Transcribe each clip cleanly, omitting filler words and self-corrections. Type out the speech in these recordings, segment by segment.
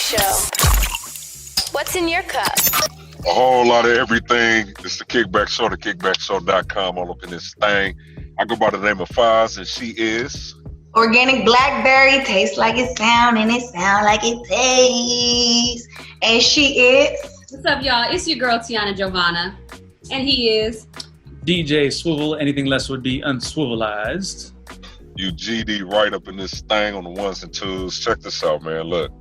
Show. What's in your cup? A whole lot of everything. It's the Kickback Show, the kickbackshow.com, all up in this thing. I go by the name of Foz, and she is... Organic blackberry, tastes like it sound, and it sound like it tastes. And she is... What's up, y'all? It's your girl, Tiana Giovanna. And he is... DJ Swivel. Anything less would be unswivelized. You GD right up in this thing on the ones and twos. Check this out, man. Look,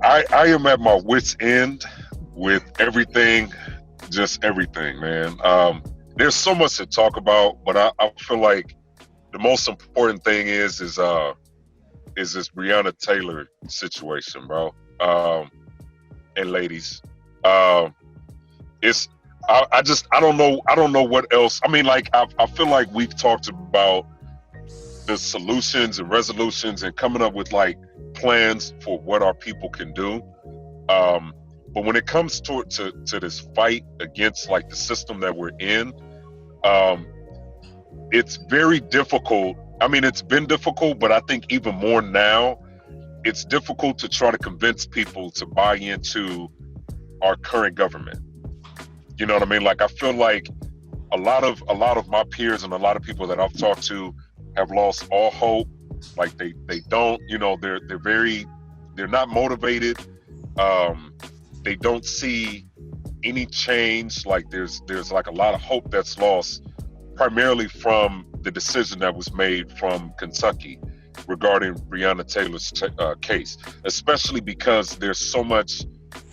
I am at my wit's end with everything, just everything, man. There's so much to talk about, but I feel like the most important thing is this Breonna Taylor situation, bro. And ladies, I don't know what else. I mean, like, I feel like we've talked about the solutions and resolutions and coming up with like plans for what our people can do. But when it comes to this fight against like the system that we're in, it's very difficult. I mean, it's been difficult, but I think even more now, it's difficult to try to convince people to buy into our current government. You know what I mean? Like, I feel like a lot of my peers and a lot of people that I've talked to have lost all hope. Like they don't, you know, they're not motivated. They don't see any change. Like there's like a lot of hope that's lost, primarily from the decision that was made from Kentucky regarding Breonna Taylor's case, especially because there's so much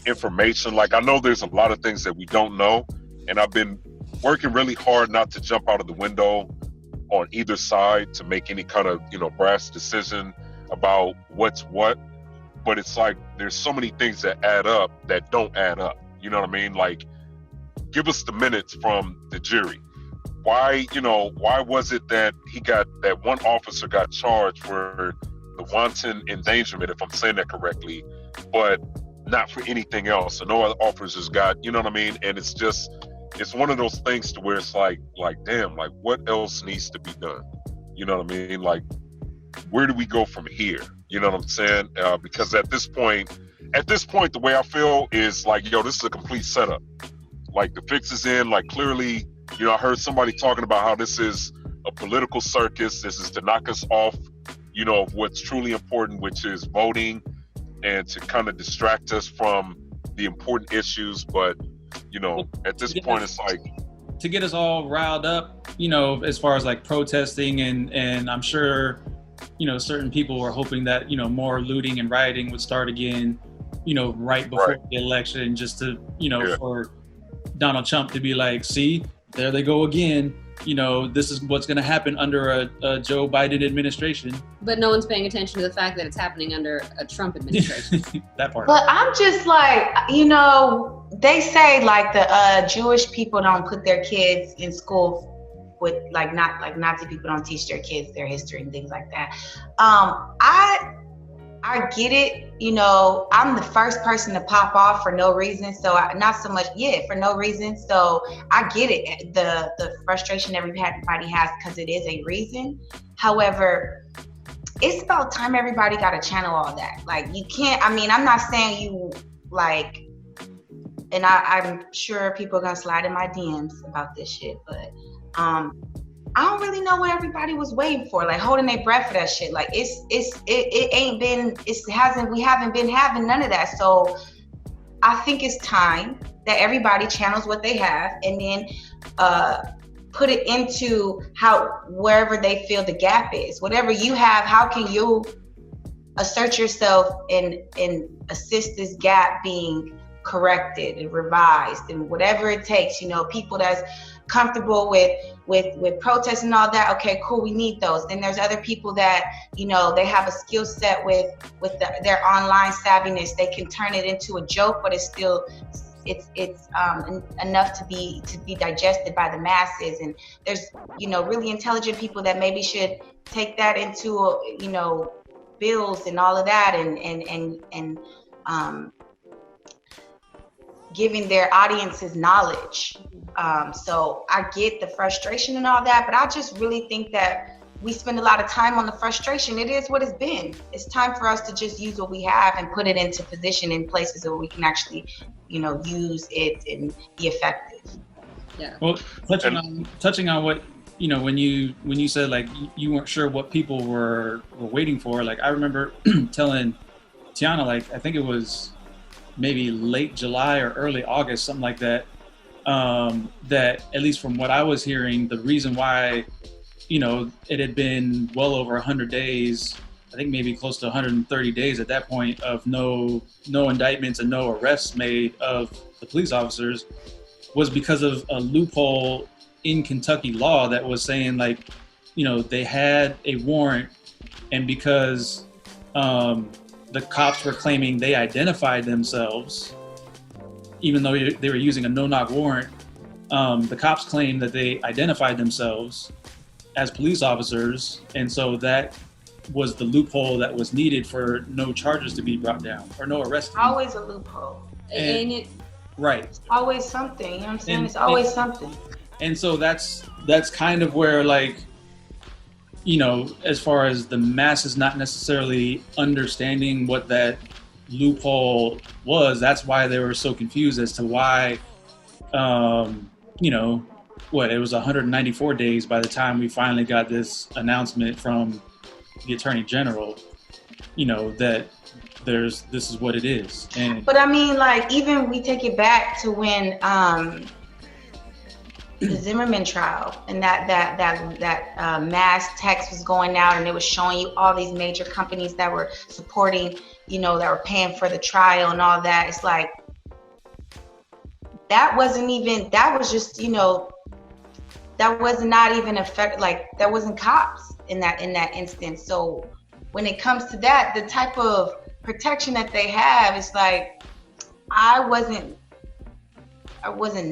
information. Like, I know there's a lot of things that we don't know, and I've been working really hard not to jump out of the window on either side to make any kind of, you know, brash decision about what's what. But it's like there's so many things that add up that don't add up. You know what I mean? Like, give us the minutes from the jury. Why was it that that one officer got charged for the wanton endangerment, if I'm saying that correctly, but not for anything else? So no other officers got, you know what I mean? And it's one of those things to where it's like, damn, like, what else needs to be done? You know what I mean? Like, where do we go from here? You know what I'm saying? Because at this point, the way I feel is like, yo, this is a complete setup. Like, the fix is in. Like, clearly, you know, I heard somebody talking about how this is a political circus. This is to knock us off, you know, of what's truly important, which is voting, and to kind of distract us from the important issues. But, you know, at this point, it's like, to get us all riled up, you know, as far as like protesting, and I'm sure, you know, certain people were hoping that, you know, more looting and rioting would start again, you know, right before the election, just to, you know, for Donald Trump to be like, see, there they go again. You know, this is what's going to happen under a Joe Biden administration. But no one's paying attention to the fact that it's happening under a Trump administration. That part. But I'm just like, you know, they say like the Jewish people don't put their kids in school with like Nazi people don't teach their kids their history and things like that. I get it. You know, I'm the first person to pop off for no reason. So not so much, for no reason. So I get it. The frustration everybody has, because it is a reason. However, it's about time everybody got to channel all that. Like, you can't, I mean, I'm not saying you like, and I'm sure people are going to slide in my DMs about this shit, but I don't really know what everybody was waiting for, like holding their breath for that shit. Like, we haven't been having none of that. So I think it's time that everybody channels what they have and then put it into wherever they feel the gap is. Whatever you have, how can you assert yourself and assist this gap being corrected and revised and whatever it takes, you know, people that's comfortable with protests and all that. Okay, cool, we need those. Then there's other people that, you know, they have a skill set with their online savviness. They can turn it into a joke, but it's still enough to be digested by the masses. And there's, you know, really intelligent people that maybe should take that into, you know, bills and all of that, and giving their audiences knowledge. So I get the frustration and all that, but I just really think that we spend a lot of time on the frustration. It is what it's been. It's time for us to just use what we have and put it into position in places where we can actually, use it and be effective. Yeah. Well, touching on what, when you said like you weren't sure what people were waiting for, like I remember telling Tiana, like I think it was maybe late July or early August, something like that, that at least from what I was hearing, the reason why, it had been well over 100 days, I think maybe close to 130 days at that point, of no indictments and no arrests made of the police officers, was because of a loophole in Kentucky law that was saying like, they had a warrant, and because the cops were claiming they identified themselves, even though they were using a no-knock warrant, the cops claimed that they identified themselves as police officers, and so that was the loophole that was needed for no charges to be brought down or no arrests. Always a loophole. And it, right. It's always something. You know what I'm saying? It's always something. And so that's kind of where, like, as far as the masses not necessarily understanding what that loophole was, that's why they were so confused as to why, it was 194 days by the time we finally got this announcement from the Attorney General, that this is what it is. But I mean, like, even we take it back to when the Zimmerman trial and that mass text was going out, and it was showing you all these major companies that were supporting, that were paying for the trial and all that. It's like, that was just, that was not even effect, like that wasn't cops in that instance. So when it comes to that, the type of protection that they have, it's like, I wasn't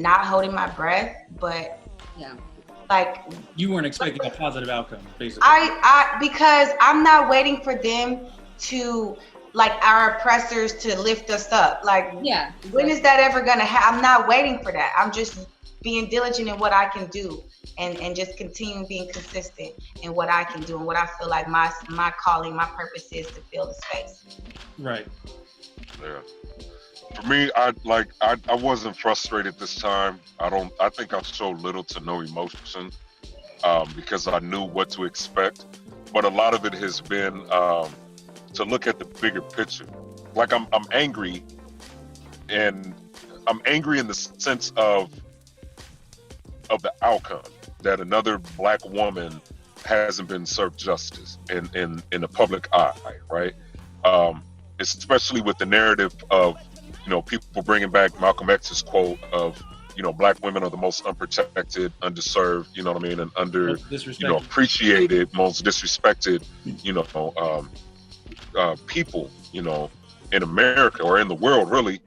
not holding my breath, but yeah, like, you weren't expecting a positive outcome, basically. Because I'm not waiting for them to, like, our oppressors to lift us up. Like, yeah, exactly. When is that ever gonna happen? I'm not waiting for that. I'm just being diligent in what I can do, and just continue being consistent in what I can do and what I feel like my calling, my purpose is to fill the space. Right. Yeah. For me, I wasn't frustrated this time. I think I showed little to no emotion, because I knew what to expect. But a lot of it has been to look at the bigger picture. Like, I'm angry, and I'm angry in the sense of the outcome, that another Black woman hasn't been served justice in the public eye, right? Especially with the narrative of, people bringing back Malcolm X's quote of, Black women are the most unprotected, underserved, and appreciated, most disrespected, people, in America or in the world, really.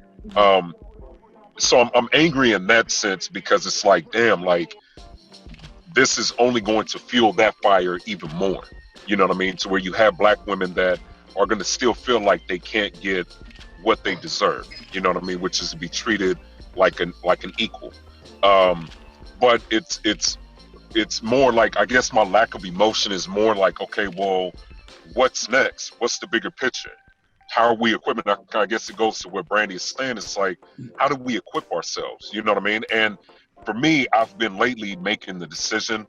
So I'm angry in that sense, because it's like, damn, like, this is only going to fuel that fire even more. To where you have Black women that are going to still feel like they can't get what they deserve, which is to be treated like an equal. But it's more like, I guess my lack of emotion is more like, okay, well, what's next? What's the bigger picture? How are we equipping? I guess it goes to what Brandy is saying. It's like, how do we equip ourselves? And for me, I've been lately making the decision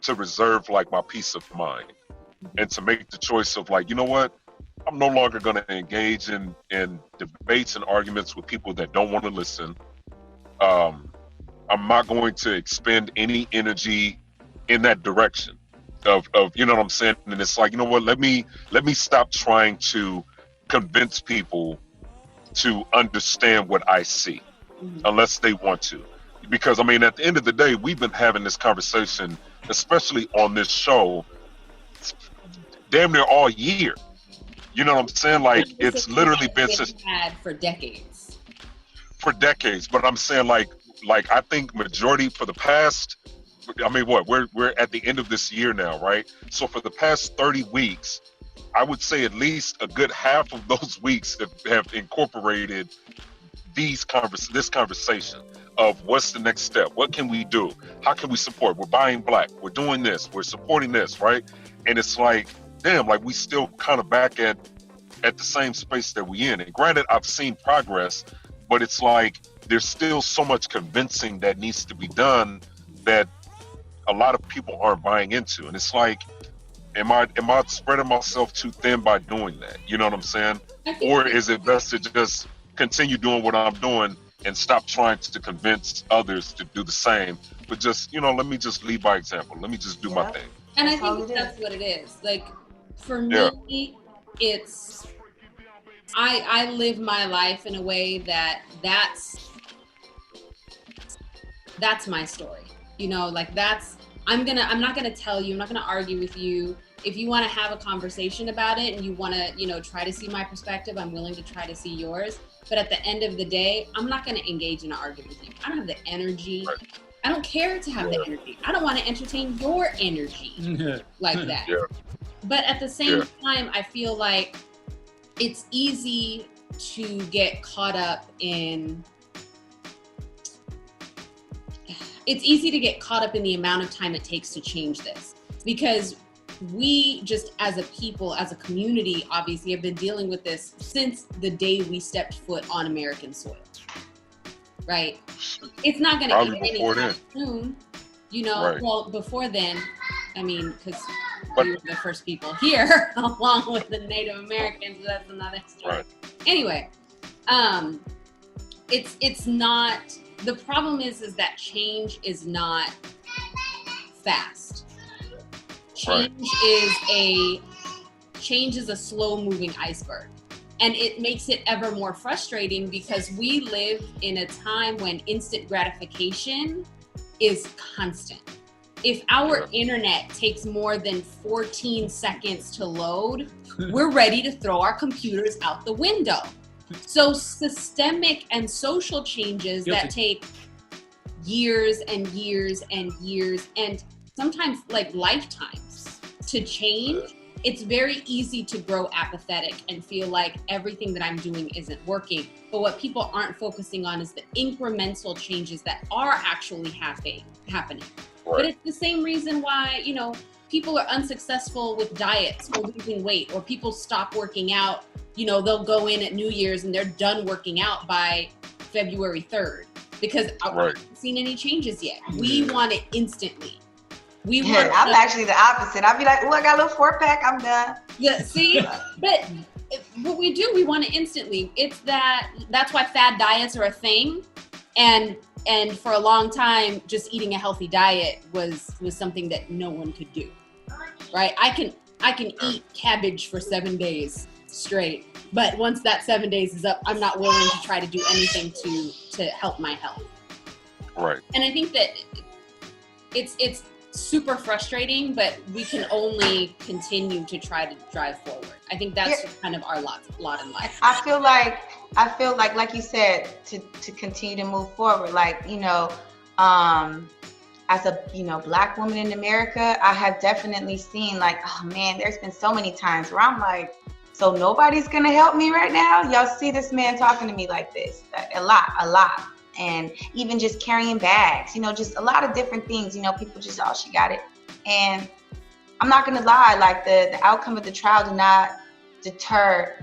to reserve, like, my peace of mind, and to make the choice of, like, you know what? I'm no longer going to engage in debates and arguments with people that don't want to listen. I'm not going to expend any energy in that direction of you know what I'm saying? And it's like, you know what? Let me stop trying to convince people to understand what I see, unless they want to. Because, I mean, at the end of the day, we've been having this conversation, especially on this show, damn near all year. You know what I'm saying? Like, it's literally been had for decades. But I'm saying, like I think majority for the past, I mean, we're at the end of this year now, right? So for the past 30 weeks, I would say at least a good half of those weeks have incorporated this conversation of what's the next step? What can we do? How can we support? We're buying black. We're doing this. We're supporting this, right? And it's like, damn, like we still kind of back at the same space that we in. And granted, I've seen progress, but it's like there's still so much convincing that needs to be done that a lot of people aren't buying into. And it's like, am I spreading myself too thin by doing that? You know what I'm saying? Or is it best to just continue doing what I'm doing and stop trying to convince others to do the same, but just, let me just lead by example. Let me just do my thing. And I think that's what it is. Like, for me, it's, I live my life in a way that's my story. Like I'm not gonna tell you, I'm not gonna argue with you. If you want to have a conversation about it and you want to, try to see my perspective, I'm willing to try to see yours. But at the end of the day, I'm not going to engage in an argument with you. I don't have the energy. Right. I don't care to have the energy. I don't want to entertain your energy like that. Yeah. But at the same time, I feel like it's easy to get caught up in the amount of time it takes to change this, because we just as a people, as a community, obviously have been dealing with this since the day we stepped foot on American soil, right? It's not going to end anytime soon, Right. Well, before then, I mean, because we were the first people here, along with the Native Americans, so that's another story. Right. Anyway, it's not, the problem is that change is not fast. Change is a slow-moving iceberg, and it makes it ever more frustrating because we live in a time when instant gratification is constant. If our internet takes more than 14 seconds to load, we're ready to throw our computers out the window. So systemic and social changes that take years and years and years, and sometimes like lifetimes to change, it's very easy to grow apathetic and feel like everything that I'm doing isn't working. But what people aren't focusing on is the incremental changes that are actually happening. Right. But it's the same reason why, people are unsuccessful with diets or losing weight, or people stop working out. They'll go in at New Year's and they're done working out by February 3rd because I haven't seen any changes yet. We want it instantly. I'm actually the opposite. I'd be like, I got a little 4-pack, I'm done. Yeah, see? But what we do, we want it instantly. That's why fad diets are a thing. And for a long time, just eating a healthy diet was something that no one could do. Right? I can eat cabbage for 7 days straight. But once that 7 days is up, I'm not willing to try to do anything to help my health. Right. And I think that it's super frustrating, but we can only continue to try to drive forward. I think that's kind of our lot in life. I feel like you said, to continue to move forward, like, as a Black woman in America, I have definitely seen like, oh man, there's been so many times where I'm like, so nobody's gonna help me right now? Y'all see this man talking to me like this a lot. And even just carrying bags, just a lot of different things, people just, oh, she got it. And I'm not going to lie, like the outcome of the trial did not deter,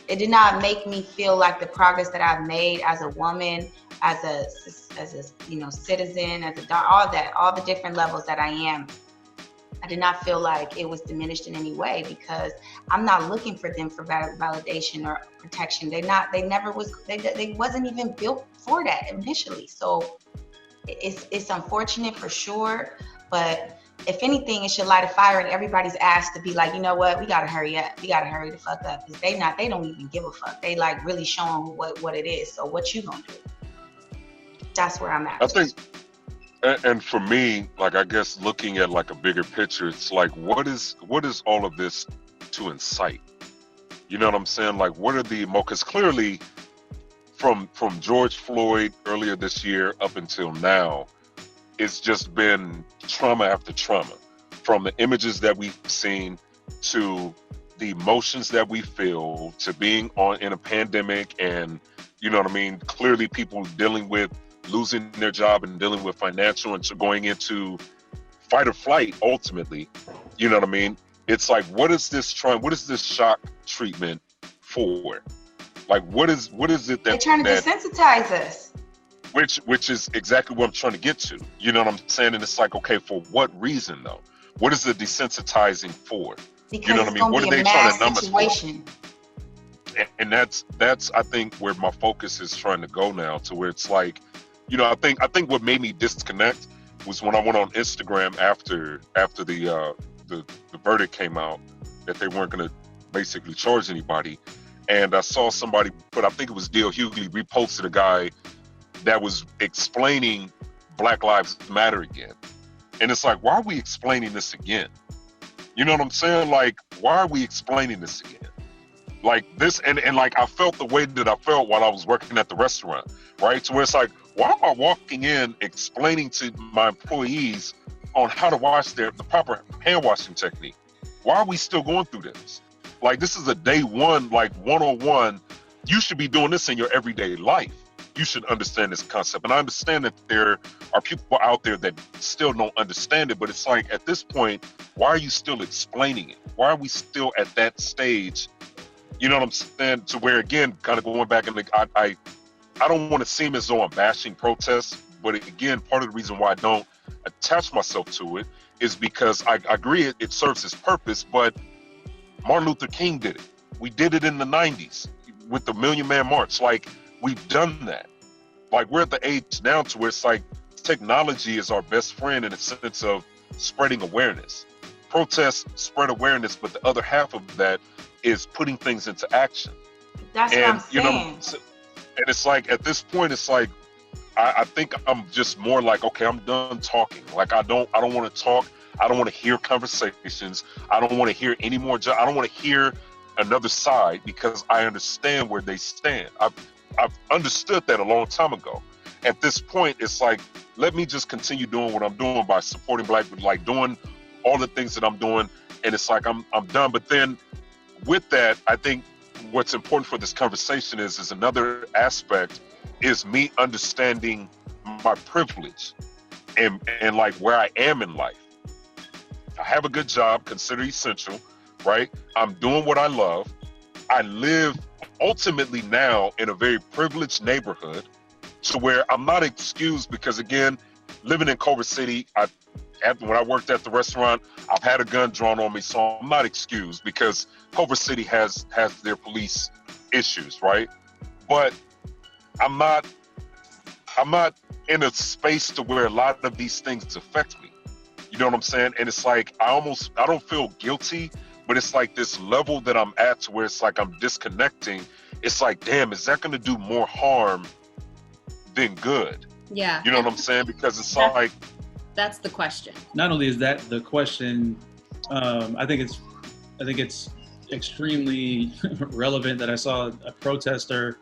it did not make me feel like the progress that I've made as a woman, as a citizen, as a daughter, all the different levels that I am. I did not feel like it was diminished in any way, because I'm not looking for them for validation or protection. They wasn't even built for that initially. So it's unfortunate for sure, but if anything, it should light a fire in everybody's ass to be like, you know what, we gotta hurry up. We gotta hurry the fuck up, because they don't even give a fuck. They like really showing what it is. So what you gonna do? That's where I'm at. I think. And for me, like, I guess looking at like a bigger picture, it's like, what is all of this to incite? You know what I'm saying? Like, what are the, because clearly from George Floyd earlier this year up until now, it's just been trauma after trauma, from the images that we've seen to the emotions that we feel to being in a pandemic, and, you know what I mean? Clearly people dealing with losing their job and dealing with financial and going into fight or flight ultimately. You know what I mean? It's like, what is this shock treatment for? Like, what is it that they're trying to desensitize us? Which is exactly what I'm trying to get to. You know what I'm saying? And it's like, okay, for what reason though? What is the desensitizing for? Because you know what I mean? What are they trying to numb us for? And that's I think where my focus is trying to go now, to where it's like, you know, I think what made me disconnect was when I went on Instagram after the verdict came out that they weren't going to basically charge anybody, and I saw somebody put, I think it was Dale Hughley, reposted a guy that was explaining Black Lives Matter again, and it's like, why are we explaining this again? You know what I'm saying? Like, why are we explaining this again? Like this, and like I felt the way that I felt while I was working at the restaurant, right? So it's like, why am I walking in explaining to my employees on how to wash the proper hand washing technique? Why are we still going through this? Like, this is a day one, like 101. You should be doing this in your everyday life. You should understand this concept. And I understand that there are people out there that still don't understand it, but it's like, at this point, why are you still explaining it? Why are we still at that stage? You know what I'm saying? To where, again, kind of going back, and I don't want to seem as though I'm bashing protests, but again, part of the reason why I don't attach myself to it is because I agree it serves its purpose, but Martin Luther King did it. We did it in the 90s with the Million Man March. Like, we've done that. Like, we're at the age now to where it's like technology is our best friend in the sense of spreading awareness. Protests spread awareness, but the other half of that is putting things into action. That's what I'm saying. You know, and it's like, at this point, it's like, I think I'm just more like, okay, I'm done talking. Like, I don't want to talk. I don't want to hear conversations. I don't want to hear any more. I don't want to hear another side, because I understand where they stand. I've understood that a long time ago. At this point, it's like, let me just continue doing what I'm doing by supporting Black people, like doing all the things that I'm doing. And it's like, I'm done. But then with that, I think what's important for this conversation is another aspect is me understanding my privilege and like where I am in life. I have a good job, considered essential, right? I'm doing what I love. I live ultimately now in a very privileged neighborhood, to where I'm not excused, because again, living in Culver City, when I worked at the restaurant, I've had a gun drawn on me, so I'm not excused, because Culver City has their police issues, right? But I'm not in a space to where a lot of these things affect me. You know what I'm saying? And it's like, I don't feel guilty, but it's like this level that I'm at to where it's like I'm disconnecting. It's like, damn, is that going to do more harm than good? Yeah. You know what I'm saying? Because it's like, that's the question. Not only is that the question, I think it's extremely relevant that I saw a protester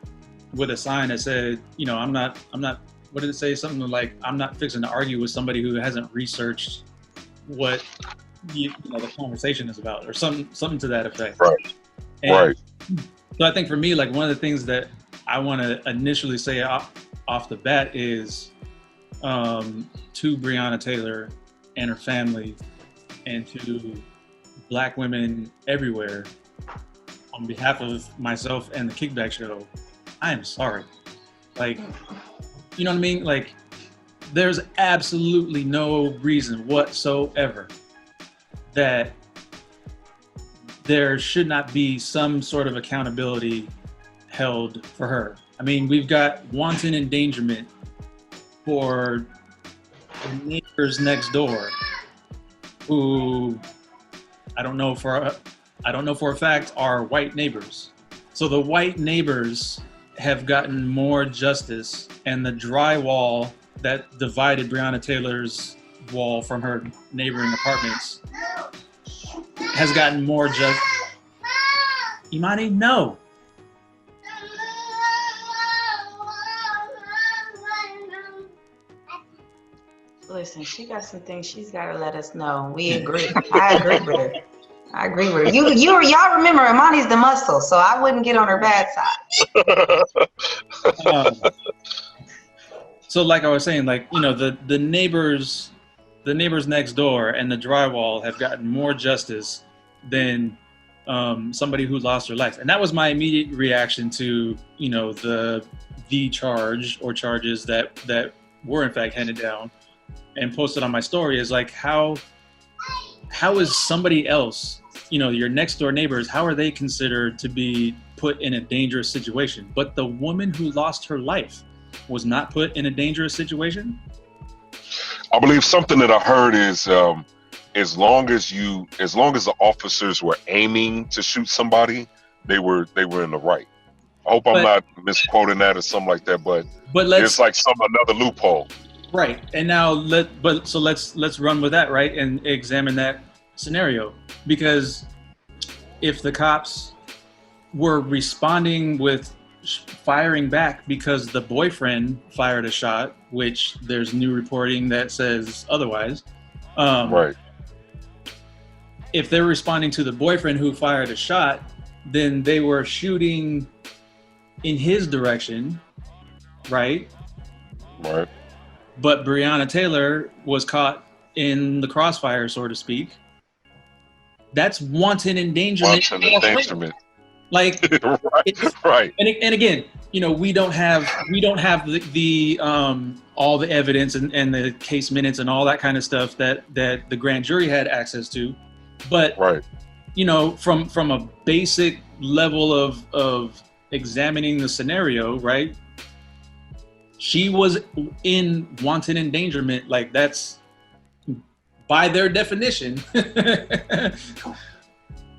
with a sign that said, you know, I'm not, what did it say? Something like, I'm not fixing to argue with somebody who hasn't researched what the conversation is about, or something to that effect. Right. And right. So I think for me, like, one of the things that I want to initially say off the bat is to Breonna Taylor and her family, and to Black women everywhere, on behalf of myself and the Kickback Show, I am sorry. Like, you know what I mean? Like, there's absolutely no reason whatsoever that there should not be some sort of accountability held for her. I mean, we've got wanton endangerment for the neighbors next door, who I don't know for a fact are white neighbors. So the white neighbors have gotten more justice, and the drywall that divided Breonna Taylor's wall from her neighboring apartments has gotten more justice. Imani, no. Listen, she got some things she's got to let us know. We agree. I agree with her. Y'all remember Imani's the muscle, so I wouldn't get on her bad side. So like I was saying, like, you know, the neighbors next door and the drywall have gotten more justice than somebody who lost their life. And that was my immediate reaction to, you know, the charge or charges that were in fact handed down and posted on my story, is like, how is somebody else, you know, your next door neighbors, how are they considered to be put in a dangerous situation? But the woman who lost her life was not put in a dangerous situation? I believe something that I heard is as long as the officers were aiming to shoot somebody, they were in the right. I hope I'm not misquoting that or something like that, but it's like another loophole. Right. And now let's run with that, right? And examine that scenario. Because if the cops were responding with firing back because the boyfriend fired a shot, which there's new reporting that says otherwise. Right. If they're responding to the boyfriend who fired a shot, then they were shooting in his direction, right? Right. But Breonna Taylor was caught in the crossfire, so to speak. That's wanton endangerment. Like, right. And again, you know, we don't have the all the evidence and the case minutes and all that kind of stuff that the grand jury had access to, but right. You know, from a basic level of examining the scenario, right? She was in wanton endangerment. Like, that's, by their definition,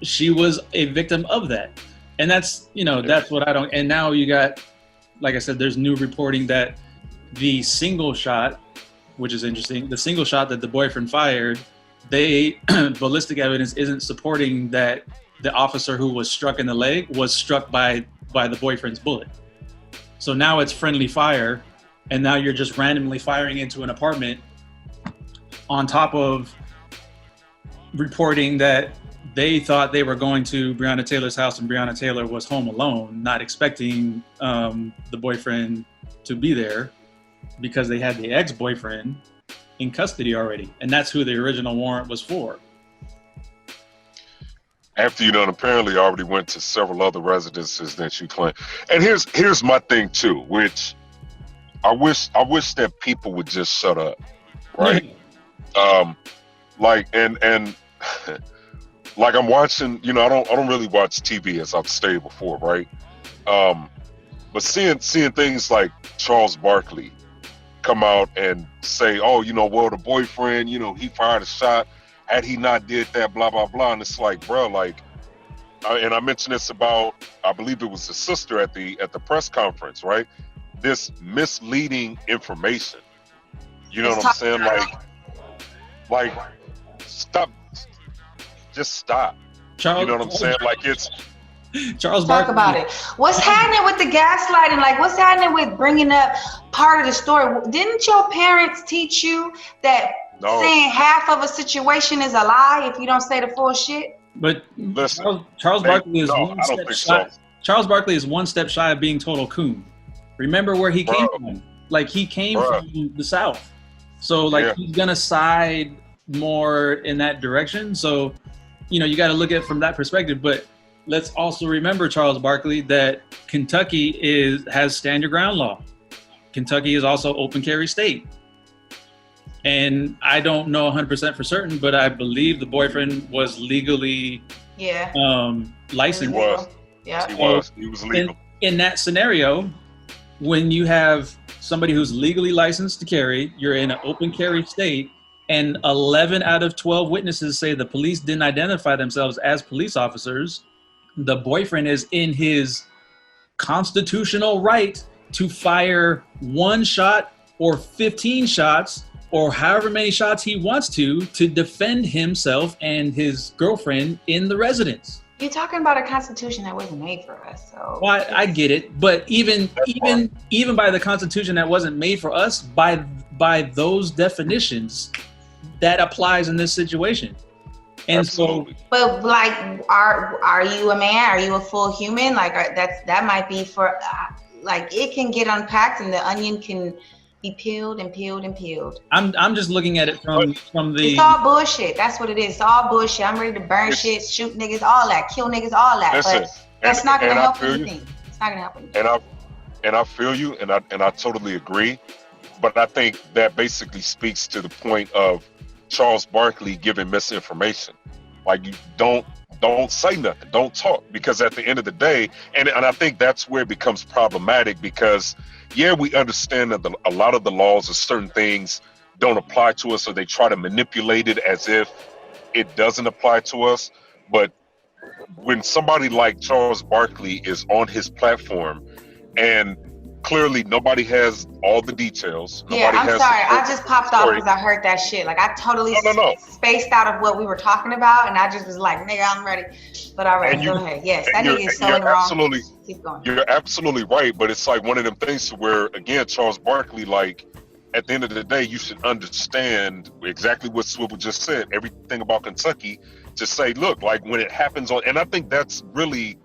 she was a victim of that. And that's, you know, that's what I don't, and now you got, like I said, there's new reporting that the single shot, which is interesting, the single shot that the boyfriend fired, ballistic evidence isn't supporting that the officer who was struck in the leg was struck by the boyfriend's bullet. So now it's friendly fire, and now you're just randomly firing into an apartment on top of reporting that they thought they were going to Breonna Taylor's house and Breonna Taylor was home alone, not expecting the boyfriend to be there because they had the ex-boyfriend in custody already. And that's who the original warrant was for. After you done apparently already went to several other residences that you claim. And here's my thing too, which I wish that people would just shut up, right? Like and like I'm watching, you know, I don't really watch TV, as I've stated before, right? But seeing things like Charles Barkley come out and say, oh, you know, well, the boyfriend, you know, he fired a shot. Had he not did that, blah, blah, blah. And it's like, bro, like, and I mentioned this about, I believe it was the sister at the press conference, right? This misleading information. You know what I'm saying? Like, stop. Just stop. Charles, you know what I'm saying? Like, it's Charles Talk Barkley. about it. What's happening with the gaslighting? Like, what's happening with bringing up part of the story? Didn't your parents teach you that saying half of a situation is a lie if you don't say the full shit? But listen, Charles Barkley is I don't think so. Charles Barkley is one step shy of being total coon. Remember where he came from? Like, he came from the South. So, like, he's gonna side more in that direction. So, you know, you got to look at it from that perspective. But let's also remember, Charles Barkley, that Kentucky has stand your ground law. Kentucky is also open carry state. And I don't know 100% for certain, but I believe the boyfriend was legally licensed. He was. Yeah. He was legal. In that scenario, when you have somebody who's legally licensed to carry, you're in an open carry state, and 11 out of 12 witnesses say the police didn't identify themselves as police officers, the boyfriend is in his constitutional right to fire one shot or 15 shots or however many shots he wants to defend himself and his girlfriend in the residence. You're talking about a constitution that wasn't made for us, so. Well, I get it, but even by the constitution that wasn't made for us, by those definitions, that applies in this situation. And Absolutely. So, but like, are you a man? Are you a full human? Like, that might be for, like, it can get unpacked and the onion can He peeled and peeled and peeled. I'm just looking at it from the. It's all bullshit. That's what it is. It's all bullshit. I'm ready to burn shit, shoot niggas, all that, kill niggas, all that. Listen, but that's not gonna help you. anything. It's not gonna help anything. And I feel you, and I totally agree. But I think that basically speaks to the point of Charles Barkley giving misinformation. Like, you don't say nothing, don't talk, because at the end of the day, and I think that's where it becomes problematic, because yeah, we understand that a lot of the laws of certain things don't apply to us, or they try to manipulate it as if it doesn't apply to us. But when somebody like Charles Barkley is on his platform, and clearly nobody has all the details. Yeah, I'm sorry. I just popped off because I heard that shit. Like, I totally spaced out of what we were talking about, and I just was like, nigga, I'm ready. But all right, go ahead. Yes, that nigga is so wrong. Keep going. You're absolutely right, but it's like one of them things where, again, Charles Barkley, like, at the end of the day, you should understand exactly what Swivel just said, everything about Kentucky, to say, look, like, when it happens on, and I think that's really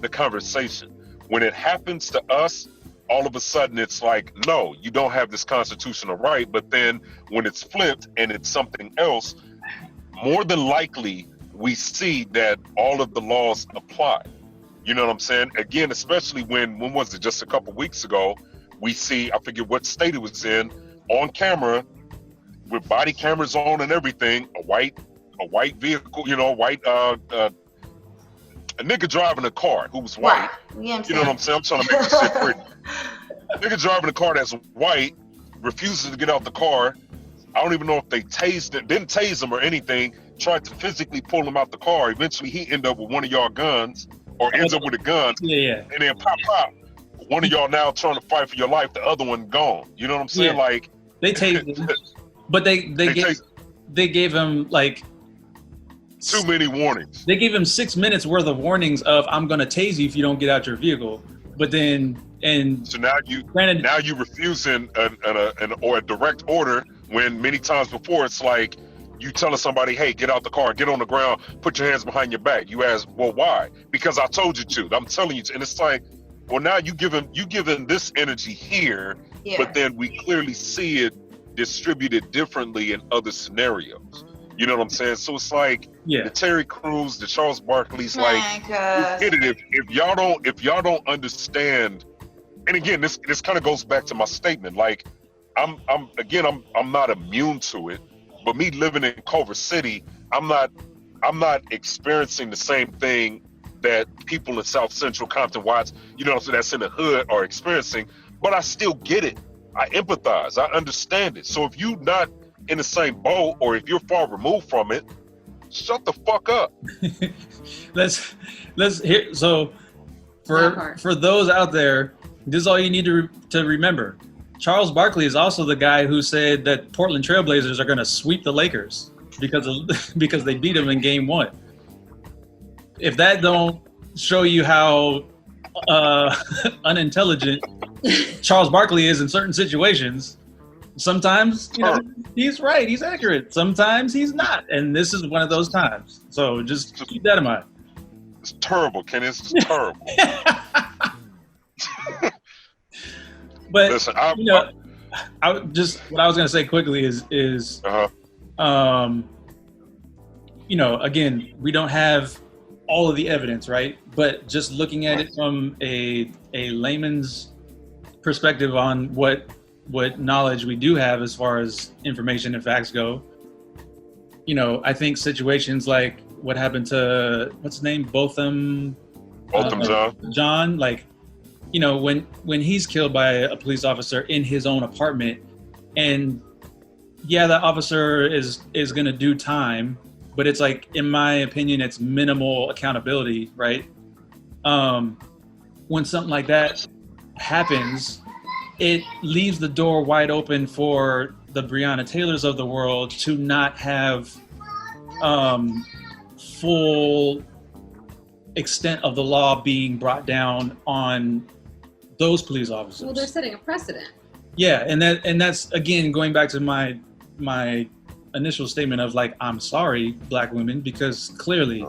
the conversation. When it happens to us, all of a sudden it's like, no, you don't have this constitutional right. But then when it's flipped and it's something else, more than likely we see that all of the laws apply. You know what I'm saying? Again, especially when was it, just a couple weeks ago, we see, I forget what state it was in, on camera with body cameras on and everything, a white vehicle, you know, a nigga driving a car who was white. You know what I'm saying? I'm trying to make this shit pretty. Nigga driving a car that's white, refuses to get out the car. I don't even know if they tased it, didn't tase him or anything, tried to physically pull him out the car. Eventually he ended up with one of y'all guns, or ends up with a gun. Yeah. And then pop. One of y'all now trying to fight for your life, the other one gone. You know what I'm saying? Yeah. Like, they tased him, but they gave him like too many warnings. They gave him 6 minutes worth of warnings of, I'm gonna tase you if you don't get out your vehicle. But then, so now you refusing a direct order, when many times before it's like you telling somebody, hey, get out the car, get on the ground, put your hands behind your back. You ask, well, why? Because I told you to. I'm telling you to. And it's like, well, now you giving this energy here, but then we clearly see it distributed differently in other scenarios. You know what I'm saying? So it's like the Terry Crews, the Charles Barkley's, like, get it. If y'all don't understand, and again, this kind of goes back to my statement. Like, I'm not immune to it, but me living in Culver City, I'm not experiencing the same thing that people in South Central Compton, Watts, you know, so that's in the hood are experiencing. But I still get it. I empathize. I understand it. So if you not in the same boat, or if you're far removed from it, shut the fuck up. let's hear. So for those out there, this is all you need to remember. Charles Barkley is also the guy who said that Portland Trailblazers are going to sweep the Lakers because they beat them in Game 1. If that don't show you how unintelligent Charles Barkley is in certain situations, sometimes, you know, he's right, he's accurate. Sometimes he's not, and this is one of those times. So just keep that in mind. It's terrible, Kenny. It's just terrible. But listen, what I was gonna say quickly is you know, again, we don't have all of the evidence, right? But just looking at it from a layman's perspective on what knowledge we do have as far as information and facts go, you know, I think situations like what happened to, what's his name, Botham John, like, you know, when he's killed by a police officer in his own apartment, and yeah, that officer is going to do time, but it's like, in my opinion, it's minimal accountability, right? When something like that happens, it leaves the door wide open for the Breonna Taylors of the world to not have full extent of the law being brought down on those police officers. Well, they're setting a precedent. Yeah, and that's again going back to my initial statement of, like, I'm sorry, Black women, because clearly,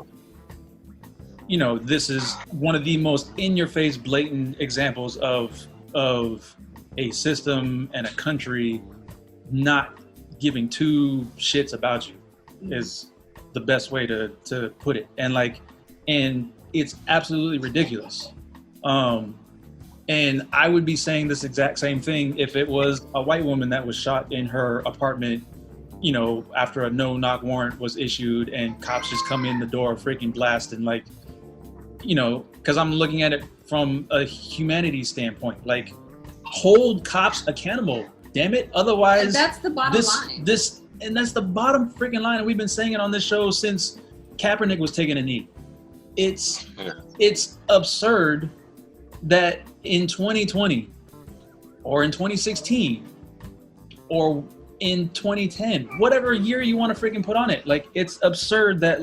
you know, this is one of the most in-your-face, blatant examples of a system and a country not giving two shits about you is the best way to put it. And it's absolutely ridiculous. And I would be saying this exact same thing if it was a white woman that was shot in her apartment, you know, after a no-knock warrant was issued and cops just come in the door freaking blast and like, you know, because I'm looking at it from a humanity standpoint, like hold cops accountable, damn it. Otherwise, and that's the bottom line. And that's the bottom freaking line. And we've been saying it on this show since Kaepernick was taking a knee. It's absurd that in 2020 or in 2016 or in 2010, whatever year you want to freaking put on it, like it's absurd that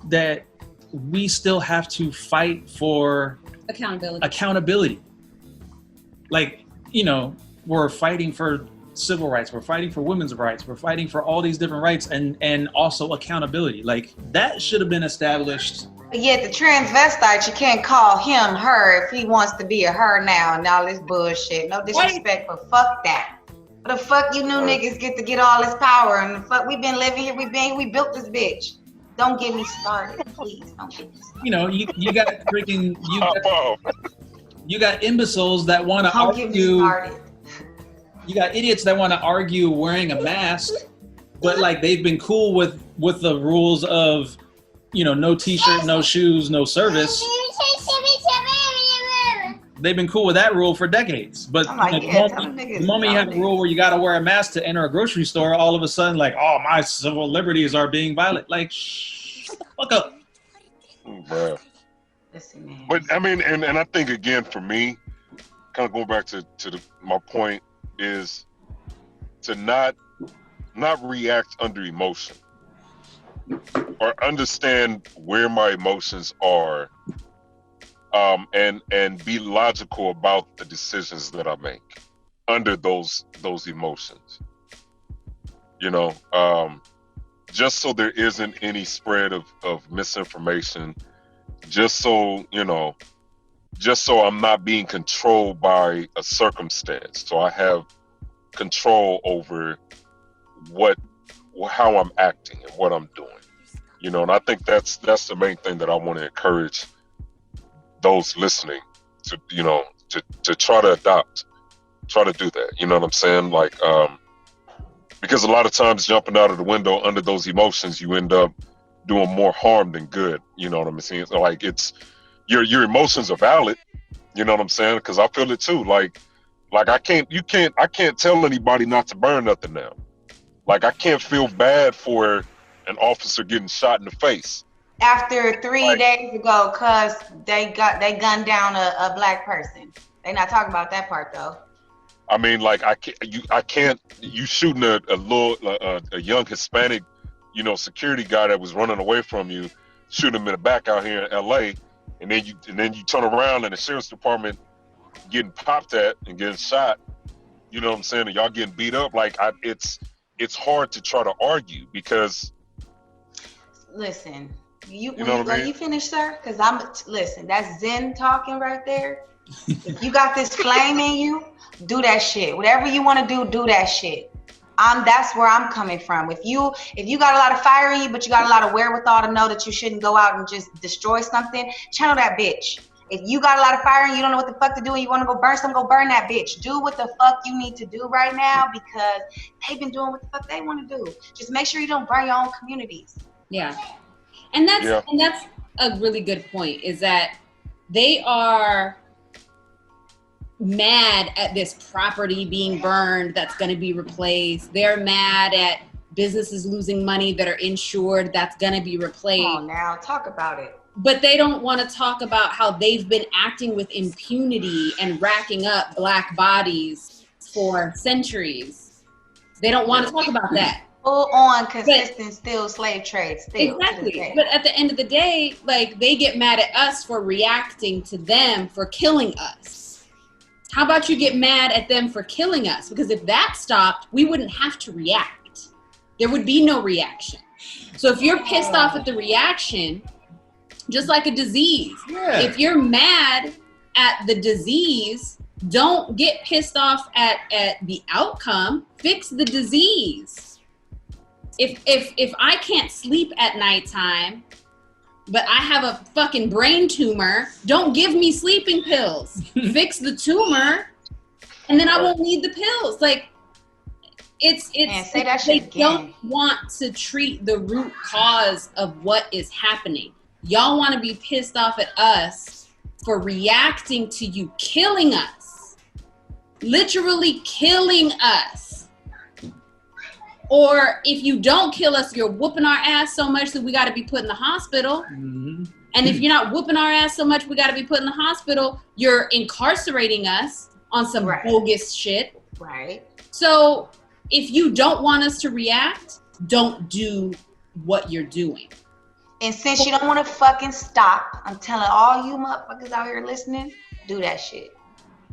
that we still have to fight for accountability. Like, you know, we're fighting for civil rights, we're fighting for women's rights, we're fighting for all these different rights and also accountability. Like that should have been established. But yet the transvestite, you can't call him her if he wants to be a her now and all this bullshit. No disrespect, but fuck that. What the fuck you new niggas get to get all this power and the fuck we been living here, we built this bitch. Don't get me started, please. Don't get me started. You know, you got freaking you got imbeciles that want to argue. You got idiots that want to argue wearing a mask, but like they've been cool with the rules of, you know, no t-shirt, no shoes, no service. They've been cool with that rule for decades. But the moment you have a rule where you got to wear a mask to enter a grocery store, all of a sudden, like, oh, my civil liberties are being violated. Like, shut the fuck up. Bruh. But I mean, and I think again for me, kind of going back to my point is to not react under emotion or understand where my emotions are, and be logical about the decisions that I make under those emotions. You know, just so there isn't any spread of misinformation, just so, you know, just so I'm not being controlled by a circumstance. So I have control over how I'm acting and what I'm doing. You know, and I think that's the main thing that I want to encourage those listening to, you know, to try to try to do that. You know what I'm saying? Like, because a lot of times jumping out of the window under those emotions, you end up doing more harm than good. You know what I'm saying? So like it's your emotions are valid. You know what I'm saying? Because I feel it too. Like I can't tell anybody not to burn nothing now. Like I can't feel bad for an officer getting shot in the face after 3 days ago, cause they gunned down a black person. They not talking about that part though. I mean, like you shooting a young Hispanic, you know, security guy that was running away from you, shoot him in the back out here in LA, and then you turn around and the sheriff's department getting popped at and getting shot. You know what I'm saying? And y'all getting beat up. Like it's hard to try to argue because. Listen, you know what I mean? You finished, sir? Because listen, that's Zen talking right there. If you got this flame in you, do that shit. Whatever you want to do that shit. That's where I'm coming from. If you got a lot of fire in you, but you got a lot of wherewithal to know that you shouldn't go out and just destroy something, channel that bitch. If you got a lot of fire and you don't know what the fuck to do and you want to go burn something, go burn that bitch. Do what the fuck you need to do right now because they've been doing what the fuck they want to do. Just make sure you don't burn your own communities. Yeah. And that's a really good point, is that they are mad at this property being burned that's going to be replaced. They're mad at businesses losing money that are insured that's going to be replaced. Come on now, talk about it. But they don't want to talk about how they've been acting with impunity and racking up black bodies for centuries. They don't want to talk about that. Full on consistent still slave trade. Still exactly. But at the end of the day, like they get mad at us for reacting to them for killing us. How about you get mad at them for killing us? Because if that stopped, we wouldn't have to react. There would be no reaction. So if you're pissed off at the reaction, just like a disease, if you're mad at the disease, Don't get pissed off at the outcome. Fix the disease. If I can't sleep at nighttime, but I have a fucking brain tumor, don't give me sleeping pills. Fix the tumor, and then I won't need the pills. Like, say that shit they again. don't want to treat the root cause of what is happening. Y'all want to be pissed off at us for reacting to you killing us, literally killing us. Or if you don't kill us, you're whooping our ass so much that we got to be put in the hospital. Mm-hmm. And if you're not whooping our ass so much we got to be put in the hospital, you're incarcerating us on some bogus shit. Right. So if you don't want us to react, don't do what you're doing. And since you don't want to fucking stop, I'm telling all you motherfuckers out here listening, do that shit.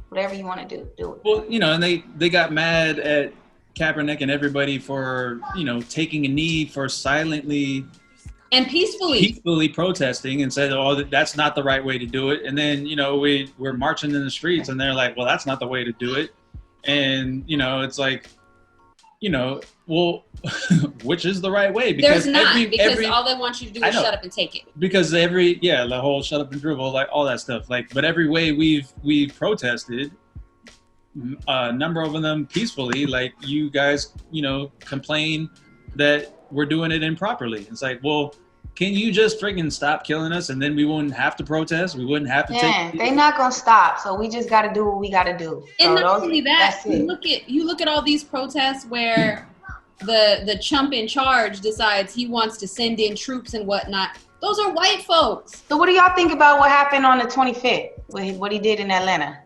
Whatever you want to do, do it. Well, you know, and they got mad at Kaepernick and everybody for, you know, taking a knee for silently and peacefully protesting, and said, oh, that's not the right way to do it. And then, you know, we're marching in the streets and they're like, well, that's not the way to do it. And, you know, it's like, you know, well, which is the right way? Because there's not, because all they want you to do is shut up and take it. Because the whole shut up and dribble, like all that stuff. Like, but every way we've protested, a number of them peacefully, like you guys, you know, complain that we're doing it improperly. It's like, well, can you just freaking stop killing us, and then we wouldn't have to protest? We wouldn't have to take. They're not gonna stop, so we just got to do what we got to do. And so not only that, you look at all these protests where the chump in charge decides he wants to send in troops and whatnot. Those are white folks. So what do y'all think about what happened on the 25th? What he did in Atlanta?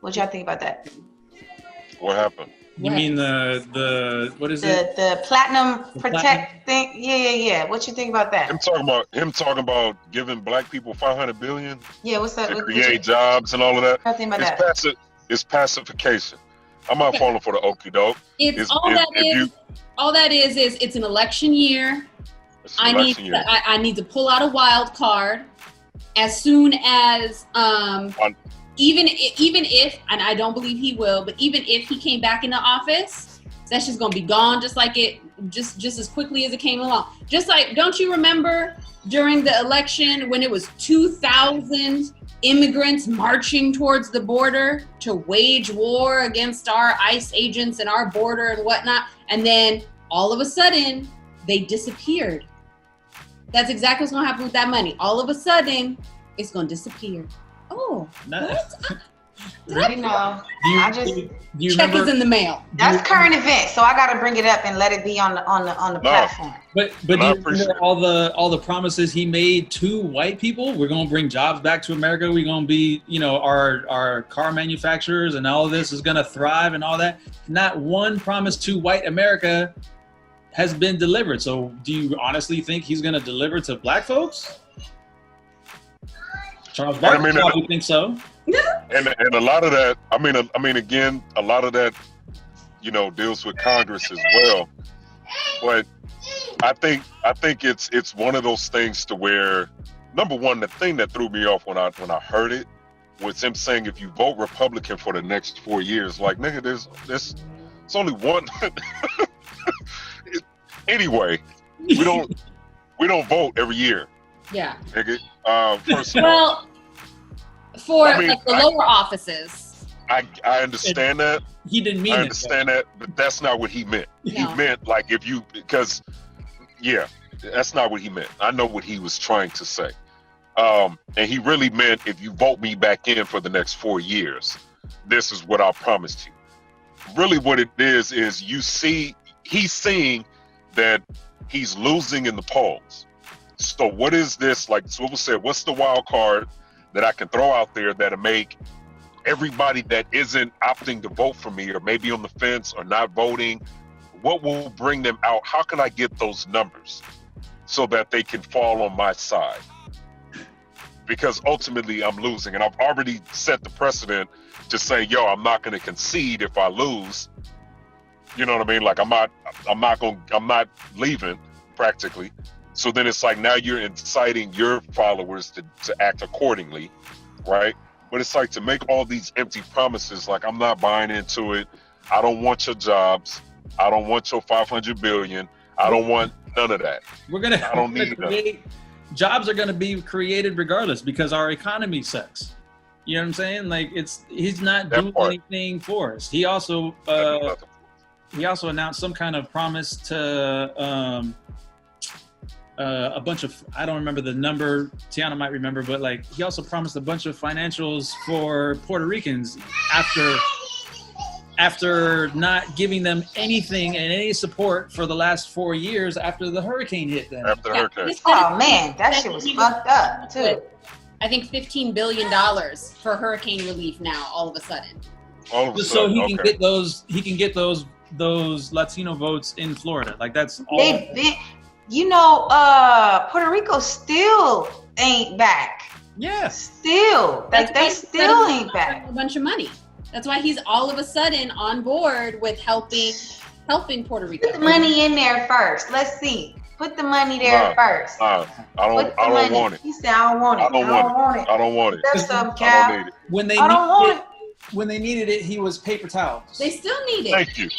What y'all think about that? What happened? You mean the what is it? The platinum protect thing? Yeah. What you think about that? Him talking about giving black people $500 billion. Yeah, what's that? To create jobs and all of that. I think about that. It's pacification. I'm not falling for the okie doke. All that is it's an election year. I need to pull out a wild card as soon as even if, and I don't believe he will, but even if he came back into office, that's just gonna be gone just as quickly as it came along. Just like, don't you remember during the election when it was 2,000 immigrants marching towards the border to wage war against our ICE agents and our border and whatnot, and then all of a sudden they disappeared. That's exactly what's gonna happen with that money. All of a sudden, it's gonna disappear. Oh, what? You know, check is in the mail. That's current events, so I got to bring it up and let it be on the platform. But do you remember all the promises he made to white people? We're gonna bring jobs back to America. We're gonna be, you know, our car manufacturers and all of this is gonna thrive and all that. Not one promise to white America has been delivered. So do you honestly think he's gonna deliver to black folks? Charles Barkley probably think so. And a lot of that, I mean, again, a lot of that, you know, deals with Congress as well. But I think it's one of those things to where, number one, the thing that threw me off when I heard it was him saying, if you vote Republican for the next 4 years, like, nigga, there's only one. Anyway, we don't vote every year. Yeah. Nigga. First of all, for the lower offices. I understand that. He didn't mean it. I understand that, but that's not what he meant. No. He meant like that's not what he meant. I know what he was trying to say. And he really meant, if you vote me back in for the next 4 years, this is what I'll promise you. Really what it is he's seeing that he's losing in the polls. So what is this, like Swivel said, what's the wild card that I can throw out there that'll make everybody that isn't opting to vote for me or maybe on the fence or not voting, what will bring them out? How can I get those numbers so that they can fall on my side? Because ultimately I'm losing, and I've already set the precedent to say, yo, I'm not going to concede if I lose. You know what I mean? Like, I'm not leaving practically. So then it's like, now you're inciting your followers to act accordingly, right? But it's like to make all these empty promises, like I'm not buying into it. I don't want your jobs. I don't want your 500 billion. I don't want none of that. I don't need create jobs are gonna be created regardless because our economy sucks. You know what I'm saying? Like he's not doing anything for us. He also announced some kind of promise to a bunch of, I don't remember the number, Tiana might remember, but like he also promised a bunch of financials for Puerto Ricans after not giving them anything and any support for the last 4 years after the hurricane hit them. After the hurricane. Oh man, that shit was fucked up too. I think $15 billion for hurricane relief now, all of a sudden. So he can get those Latino votes in Florida. Like that's all. They've been, Puerto Rico still ain't back. Yeah. Still. Like they still ain't back. A bunch of money. That's why he's all of a sudden on board with helping Puerto Rico. Put the money in there first. Let's see. Put the money there first. I don't want it. He said, I don't want it. I don't want it. That's some cap. I don't need it. When they needed it, he was paper towels. They still need it. Thank you.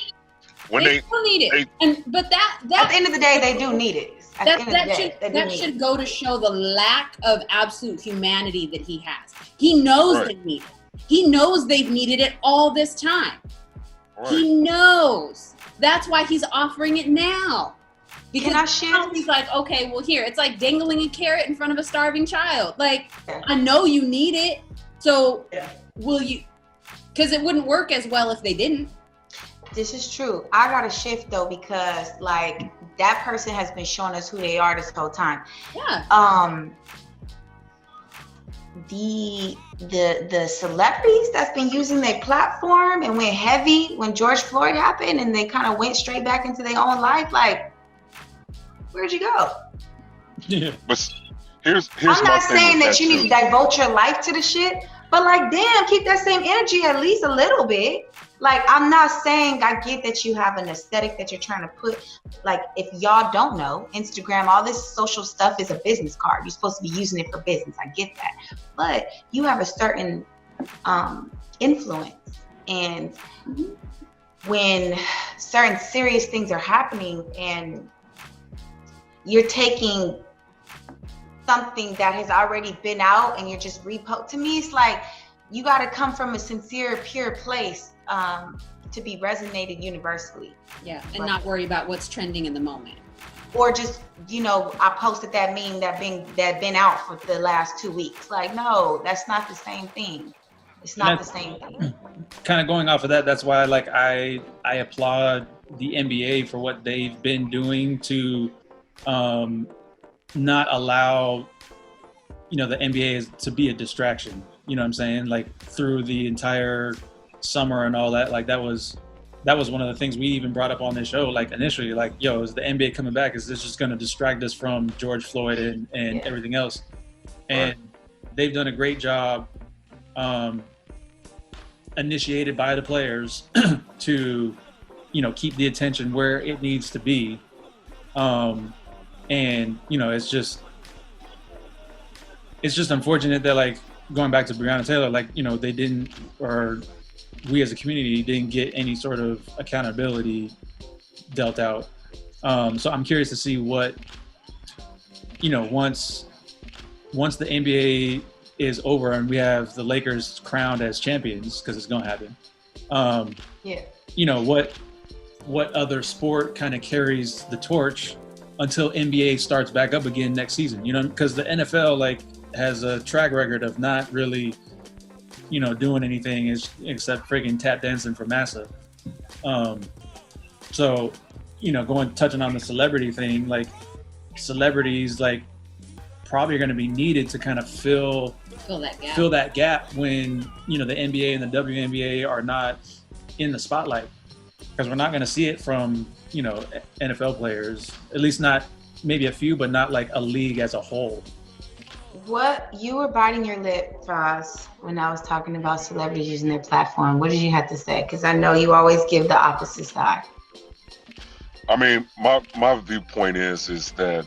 They still need it. But that at the end of the day, they do need it. That should go to show the lack of absolute humanity that he has. He knows they need it. He knows they've needed it all this time. Right. He knows. That's why he's offering it now. Because he's like, okay, well here, it's like dangling a carrot in front of a starving child. Like, I know you need it, so will you? Because it wouldn't work as well if they didn't. This is true. I gotta shift though, because like that person has been showing us who they are this whole time. Yeah. The celebrities that's been using their platform and went heavy when George Floyd happened, and they kind of went straight back into their own life. Like, where'd you go? Yeah. But here's I'm not saying that you need to devote your life to the shit, but like, damn, keep that same energy at least a little bit. Like, I'm not saying, I get that you have an aesthetic that you're trying to put. Like, if y'all don't know, Instagram, all this social stuff is a business card. You're supposed to be using it for business. I get that. But you have a certain influence. And when certain serious things are happening and you're taking something that has already been out and you're just to me, it's like, you got to come from a sincere, pure place to be resonated universally. Yeah, and not worry about what's trending in the moment. Or just, I posted that meme that been out for the last 2 weeks. Like, no, that's not the same thing. It's not the same thing. Kind of going off of that, that's why like I applaud the NBA for what they've been doing to not allow the NBA to be a distraction. You know what I'm saying? Like through the entire summer and all that, like that was one of the things we even brought up on this show. Like initially, like, yo, is the NBA coming back? Is this just going to distract us from George Floyd and everything else? And they've done a great job, initiated by the players to, keep the attention where it needs to be. And it's just unfortunate that, like, going back to Breonna Taylor, like, they didn't, or we as a community didn't get any sort of accountability dealt out. So I'm curious to see what, once the NBA is over and we have the Lakers crowned as champions, because it's going to happen. What other sport kind of carries the torch until NBA starts back up again next season? Because the NFL, like, has a track record of not really, doing anything except freaking tap dancing for Massa. So, touching on the celebrity thing, like celebrities, like, probably are going to be needed to kind of fill that gap when, the NBA and the WNBA are not in the spotlight, because we're not going to see it from, NFL players, at least not, maybe a few, but not like a league as a whole. What, you were biting your lip, Ross, when I was talking about celebrities using their platform. What did you have to say? Because I know you always give the opposite side. I mean, my viewpoint is that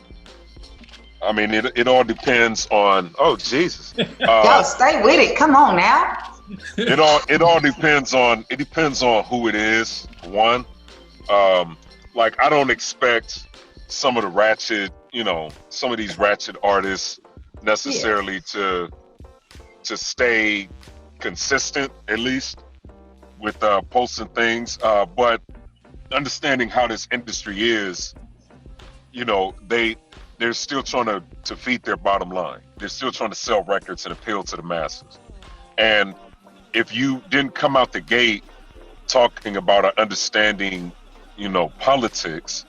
I mean, it all depends on. Oh Jesus! Y'all stay with it. Come on now. It all depends on. It depends on who it is. One, like I don't expect some of the ratchet, some of these ratchet artists necessarily to stay consistent, at least with posting things. But understanding how this industry is, they're still trying to feed their bottom line. They're still trying to sell records and appeal to the masses. And if you didn't come out the gate talking about or understanding, politics,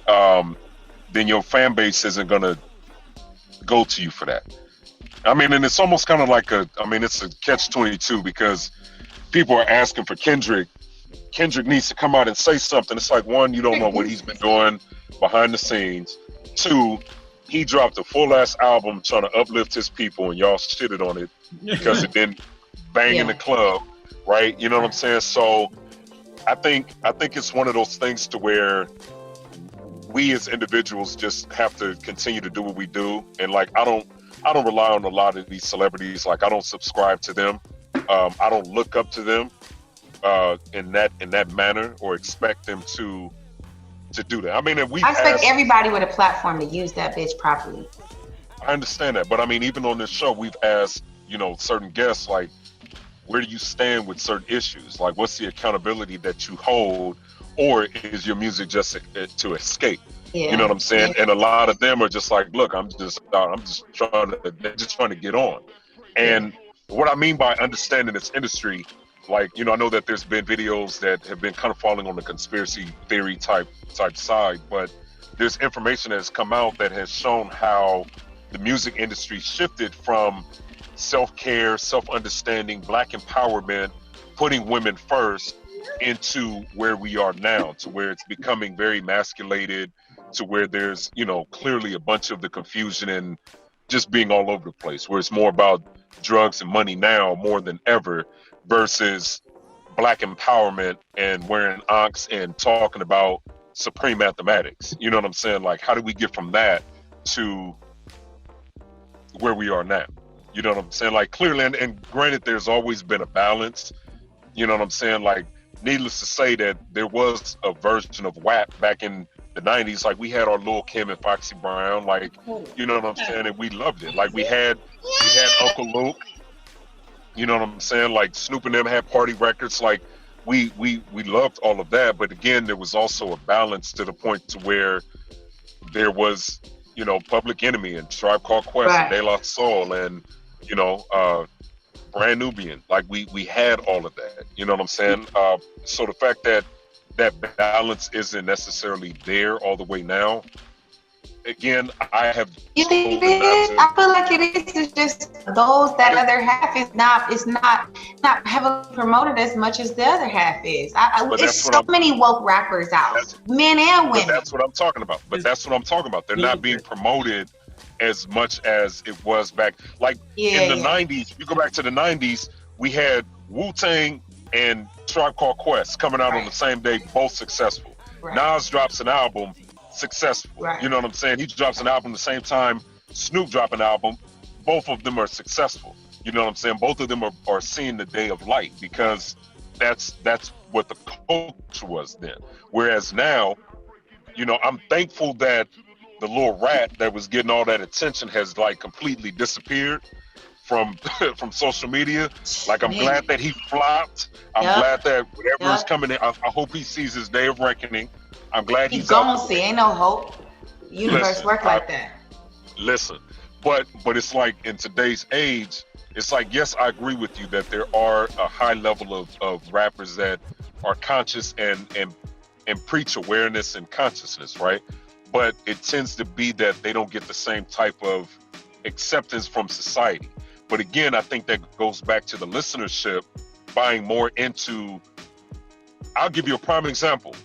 then your fan base isn't gonna go to you for that. I mean, and it's almost kind of like it's a catch-22 because people are asking for Kendrick. Kendrick needs to come out and say something. It's like, one, you don't know what he's been doing behind the scenes. Two, he dropped a full-ass album trying to uplift his people, and y'all shitted on it because it didn't bang in the club, right? You know what I'm saying? So I think it's one of those things to where we as individuals just have to continue to do what we do. And like, I don't rely on a lot of these celebrities. Like, I don't subscribe to them. I don't look up to them in that manner or expect them to do that. I mean, I expect everybody with a platform to use that bitch properly. I understand that, but I mean, even on this show, we've asked, certain guests, like, where do you stand with certain issues? Like, what's the accountability that you hold, or is your music just to escape? Yeah. You know what I'm saying? Yeah. And a lot of them are just like, look, I'm just trying to get on. And what I mean by understanding this industry, like, I know that there's been videos that have been kind of falling on the conspiracy theory type side, but there's information that has come out that has shown how the music industry shifted from self-care, self-understanding, Black empowerment, putting women first, into where we are now, to where it's becoming very emasculated, to where there's, clearly a bunch of the confusion and just being all over the place, where it's more about drugs and money now more than ever versus Black empowerment and wearing ox and talking about supreme mathematics. You know what I'm saying? Like, how do we get from that to where we are now? You know what I'm saying? Like, clearly, and granted, there's always been a balance. You know what I'm saying? Like, needless to say that there was a version of WAP back in the 90s. Like, we had our Lil' Kim and Foxy Brown. Like, you know what I'm saying? And we loved it. Like, we had Uncle Luke. You know what I'm saying? Like, Snoop and them had party records. Like, we loved all of that. But again, there was also a balance to the point to where there was, Public Enemy and Tribe Called Quest and De La Soul and, Brand Nubian. Like, we had all of that. You know what I'm saying? So the fact that balance isn't necessarily there all the way now, again, I have. You think it is? I feel like it is. It's just that other half is not heavily promoted as much as the other half is. It's so many woke rappers out, men and women. That's what I'm talking about. They're not being promoted as much as it was back. Like, in the 90s, you go back to the 90s, we had Wu-Tang and Tribe Called Quest coming out on the same day, both successful. Nas drops an album, successful. You know what I'm saying? He drops an album the same time Snoop dropped an album. Both of them are successful. You know what I'm saying? Both of them are seeing the day of light because that's what the culture was then. Whereas now, I'm thankful that the little rat that was getting all that attention has like completely disappeared from social media. Like, I'm glad that he flopped. I'm glad that whatever is coming in, I hope he sees his day of reckoning. I'm glad he's gonna see. Ain't no hope. Universe work like that. Listen, but it's like in today's age, it's like, yes, I agree with you that there are a high level of rappers that are conscious and preach awareness and consciousness, right? But it tends to be that they don't get the same type of acceptance from society. But again, I think that goes back to the listenership buying more into. I'll give you a prime example.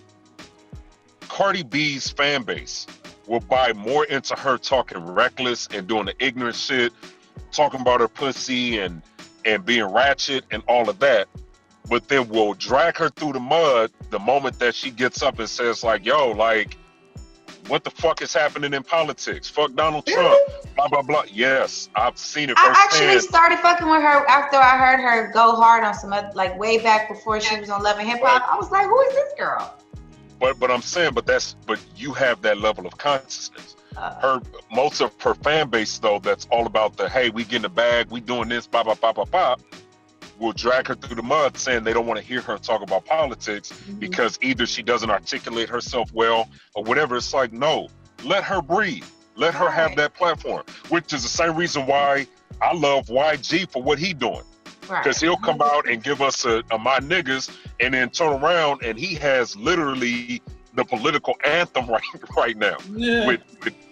Cardi B's fan base will buy more into her talking reckless and doing the ignorant shit, talking about her pussy and being ratchet and all of that, but then will drag her through the mud the moment that she gets up and says like, yo, like, what the fuck is happening in politics? Fuck Donald Trump, blah, blah, blah. Yes, I've seen it I firsthand. actually started fucking with her after I heard her go hard on some other, like way back before she was on Love and Hip Hop. I was like, who is this girl? But I'm saying, but you have that level of consciousness. Most of her fan base though, that's all about the, hey, we getting the bag, we doing this, blah, blah, blah, blah, blah, will drag her through the mud saying they don't want to hear her talk about politics because either she doesn't articulate herself well or whatever. It's like, no, let her breathe. Let her have that platform, which is the same reason why I love YG for what he doing. Because he'll come out and give us a my niggas and then turn around and he has literally the political anthem right now with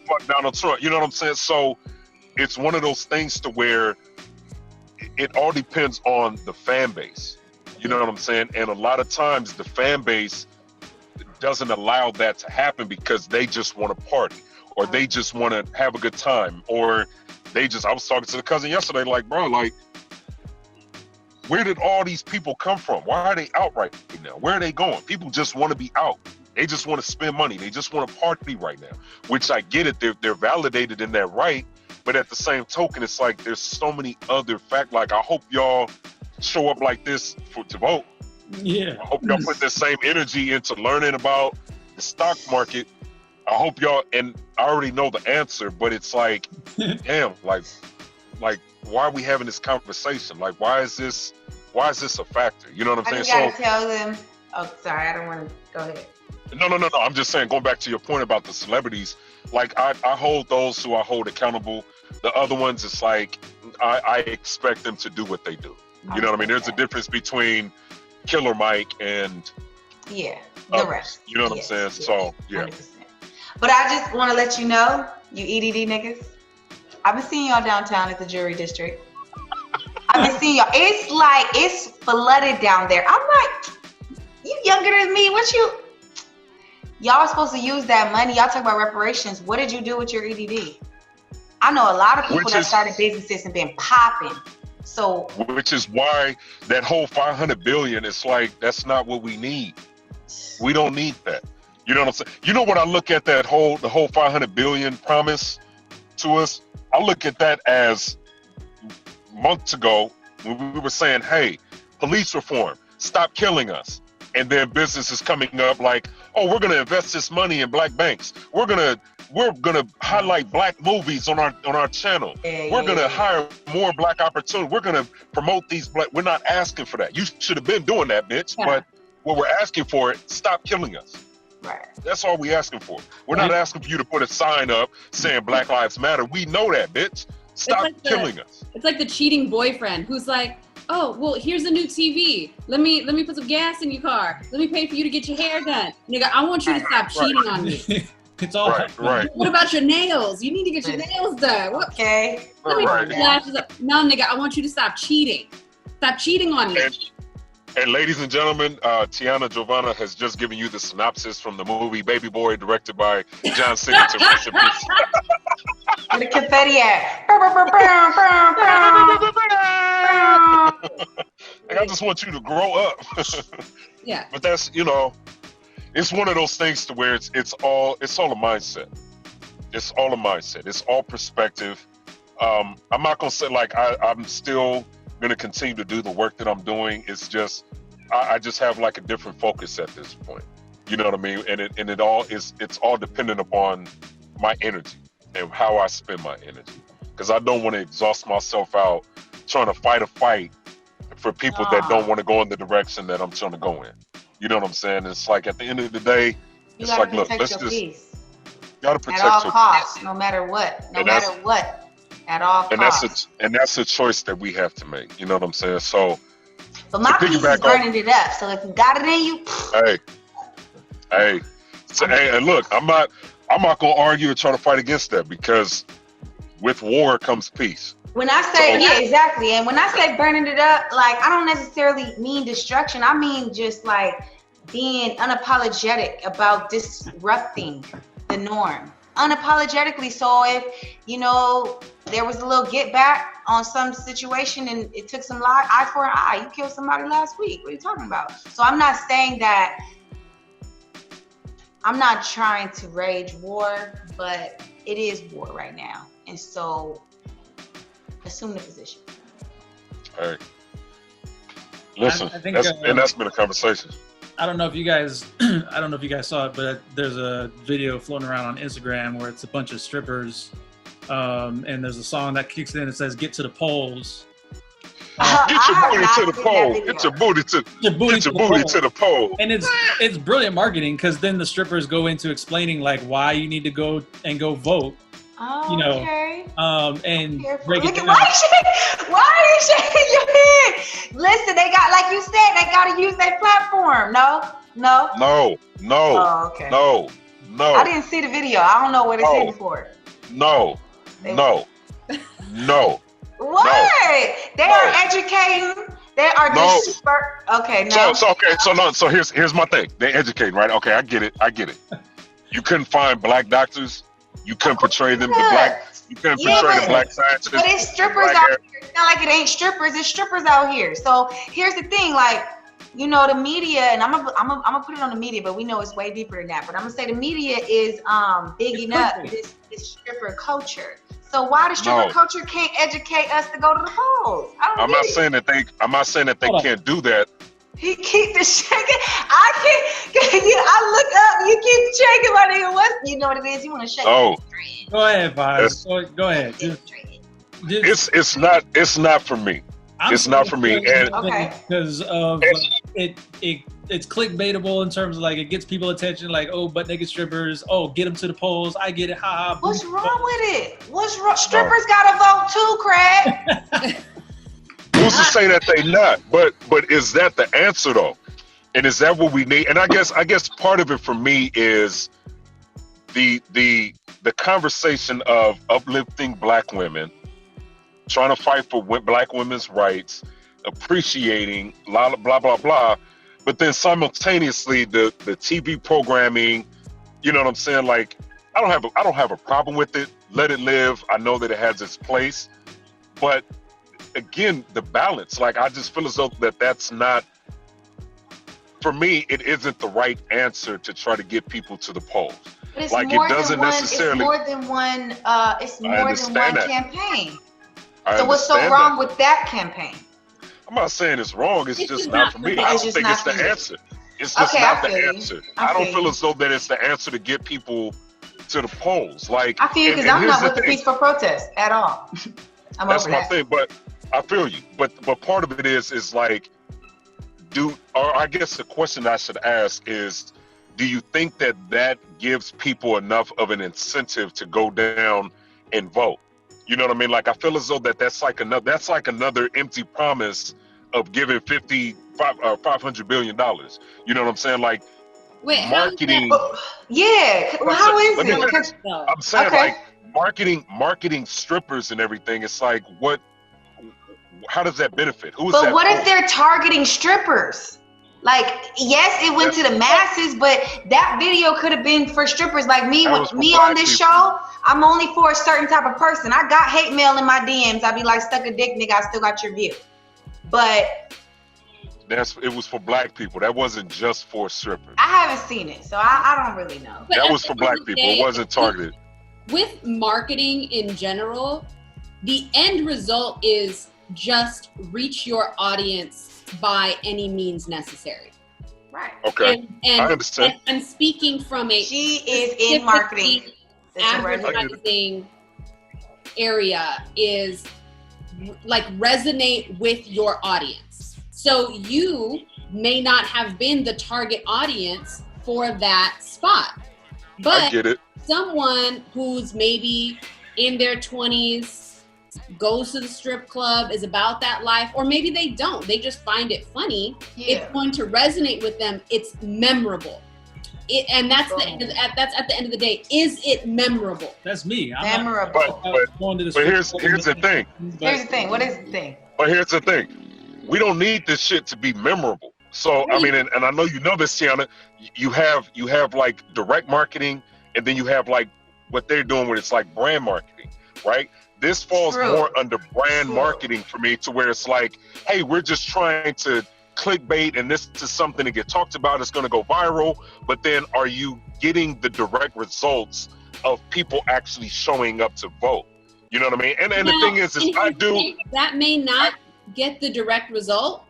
fuck Donald Trump. You know what I'm saying? So it's one of those things to where it all depends on the fan base. You know what I'm saying? And a lot of times the fan base doesn't allow that to happen because they just want to party or they just want to have a good time or I was talking to the cousin yesterday, like, bro, like, where did all these people come from? Why are they out right now? Where are they going? People just want to be out. They just want to spend money. They just want to party right now, which I get it. They're validated in that right. But at the same token, it's like there's so many other facts. Like, I hope y'all show up like this to vote. Yeah. I hope y'all put the same energy into learning about the stock market. I hope y'all, and I already know the answer, but it's like, damn, like, why are we having this conversation? Like, why is this a factor? You know what I'm saying? I gotta tell them. Oh, sorry, I don't want to go ahead. No. I'm just saying, going back to your point about the celebrities, like I hold those who I hold accountable. The other ones, it's like I expect them to do what they do. You know what I mean? There's a difference between Killer Mike and the others. rest. You know what I'm saying? So yeah. 100%. But I just want to let you know, you EDD niggas, I've been seeing y'all downtown at the Jewelry District. I've been seeing y'all. It's like, it's flooded down there. I'm like, you younger than me. Y'all are supposed to use that money. Y'all talk about reparations. What did you do with your EDD? I know a lot of people that started businesses and been popping. So, which is why that whole $500 billion is like, that's not what we need. We don't need that. You know what I'm saying? You know what I look at the whole $500 billion promise to us? I look at that as months ago when we were saying, hey, police reform, stop killing us. And then business is coming up like, oh, we're gonna invest this money in black banks. We're gonna highlight black movies on our channel. We're gonna hire more black opportunity. We're gonna promote these black. We're not asking for that. You should have been doing that, bitch. Yeah. But what we're asking for it, stop killing us. Right. That's all we asking for. We're not asking for you to put a sign up saying Black Lives Matter. We know that, bitch. Stop killing us. It's like the cheating boyfriend who's like, oh, well, here's a new TV. Let me put some gas in your car. Let me pay for you to get your hair done. Nigga, I want you to stop cheating on me. It's all right. What about your nails? You need to get your nails done. What? Okay. Let me put lashes up. No, nigga, I want you to stop cheating. Stop cheating on me. And ladies and gentlemen, Tiana Giovanna has just given you the synopsis from the movie Baby Boy, directed by John Singleton. Rest in peace. The confetti at. Like, I just want you to grow up. Yeah. But that's, it's one of those things to where it's all a mindset. It's all a mindset. It's all perspective. I'm not gonna say like I'm still gonna continue to do the work that I'm doing. It's just I just have like a different focus at this point. You know what I mean? And it's all dependent upon my energy and how I spend my energy. Because I don't want to exhaust myself out trying to fight a fight for people that don't want to go in the direction that I'm trying to go in. You know what I'm saying? It's like at the end of the day, it's like, look, let's just gotta protect at all your costs, no matter what, at all costs. And that's a choice that we have to make. You know what I'm saying? So, but my piece is burning it up. So if you got it in you, hey. So, and look, I'm not gonna argue or try to fight against that because with war comes peace. When I say, exactly. And when I say burning it up, like, I don't necessarily mean destruction. I mean just like being unapologetic about disrupting the norm. Unapologetically. So if, there was a little get back on some situation and it took some eye for an eye. You killed somebody last week. What are you talking about? So I'm not saying that I'm not trying to rage war, but it is war right now. And so assume the position. All right. Listen, I think, that's been a conversation. I don't know if you guys, I don't know if you guys saw it, but there's a video floating around on Instagram where it's a bunch of strippers, and there's a song that kicks in and says "Get to the polls." Get your booty to the pole. Get your booty to the pole. And it's brilliant marketing, because then the strippers go into explaining like why you need to go vote. Oh, you know, okay. And break it down. Why are you shaking your head? Listen, they got, like you said, they got to use their platform. No. Oh, okay. No. I didn't see the video. I don't know what it's in for. No. What? They are educating. They are just okay. No. So here's my thing. They educating, right? Okay, I get it. You couldn't find black doctors. You couldn't portray them You couldn't portray the black scientists. But it's strippers out here. It's not like it ain't strippers. It's strippers out here. So here's the thing, like, you know, the media, and I'm gonna put it on the media, but we know it's way deeper than that. But I'm gonna say the media is bigging up this stripper culture. So why the stripper culture can't educate us to go to the polls? I'm not saying that they can't do that. He keep the shaking. I look up. You keep shaking, my nigga. What? You know what it is? You want to shake? Oh, go ahead, Vaz. Go ahead. It's not for me. It's not for me, and because of it's clickbaitable in terms of like it gets people attention. Like, oh, butt naked strippers. Oh, get them to the polls. I get it. Ha. What's wrong with it? What's wrong? Strippers gotta vote too, Craig. Who's to say that they not? But is that the answer though? And is that what we need? And I guess part of it for me is the conversation of uplifting black women, trying to fight for black women's rights, appreciating blah blah blah blah, but then simultaneously the TV programming, you know what I'm saying? Like I don't have a problem with it. Let it live. I know that it has its place, but again, the balance. Like I just feel as though that's not, for me, it isn't the right answer to try to get people to the polls. But it's like more it doesn't than necessarily. It's more than one. It's more than one campaign. So what's so wrong with that campaign? I'm not saying it's wrong. It's just not for me. I don't think it's the answer. It's just not the answer. I don't feel as though that it's the answer to get people to the polls. Like I feel you, because I'm not with the peaceful protest at all. That's my thing, but I feel you. But part of it is like, or I guess the question I should ask is, do you think that gives people enough of an incentive to go down and vote? You know what I mean? Like I feel as though that's like another empty promise of giving $500 billion. You know what I'm saying? Like marketing. Yeah. Well, how is it? I'm saying like marketing strippers and everything. It's like what? How does that benefit? Who is that? But what if they're targeting strippers? Like, yes, it went to the masses, but that video could have been for strippers like me. With me on this show, I'm only for a certain type of person. I got hate mail in my DMs. I be like, suck a dick, nigga, I still got your view. But it was for black people. That wasn't just for strippers. I haven't seen it, so I don't really know. That was for black people. It wasn't targeted. With marketing in general, the end result is just reach your audience by any means necessary. Right. Okay. And I understand. And speaking from she is in marketing. Advertising area is like resonate with your audience. So you may not have been the target audience for that spot, but I get it. Someone who's maybe in their 20s, goes to the strip club, is about that life, or maybe they don't. They just find it funny. Yeah. It's going to resonate with them. It's memorable. And that's that's at the end of the day. Is it memorable? That's me. I'm memorable. But here's the thing. Here's the thing. What is the thing? But here's the thing. We don't need this shit to be memorable. So I mean, and I know you know this, Tiana. You have like direct marketing, and then you have like what they're doing where it's like brand marketing, right? This falls more under brand marketing for me, to where it's like, hey, we're just trying to clickbait and this is something to get talked about, it's going to go viral, but then are you getting the direct results of people actually showing up to vote? You know what I mean? And the thing is I do. That may not get the direct result,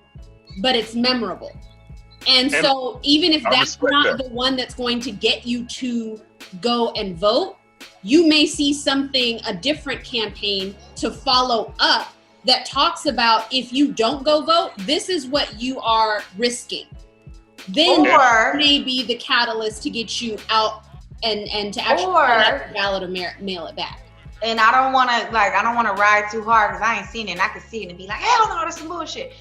but it's memorable. And so even if that's not the one that's going to get you to go and vote, you may see a different campaign to follow up that talks about, if you don't go vote, this is what you are risking. Then it may be the catalyst to get you out and to actually fill out the ballot or mail it back. And I don't want to ride too hard because I ain't seen it and I can see it and be like, hell no, that's some bullshit.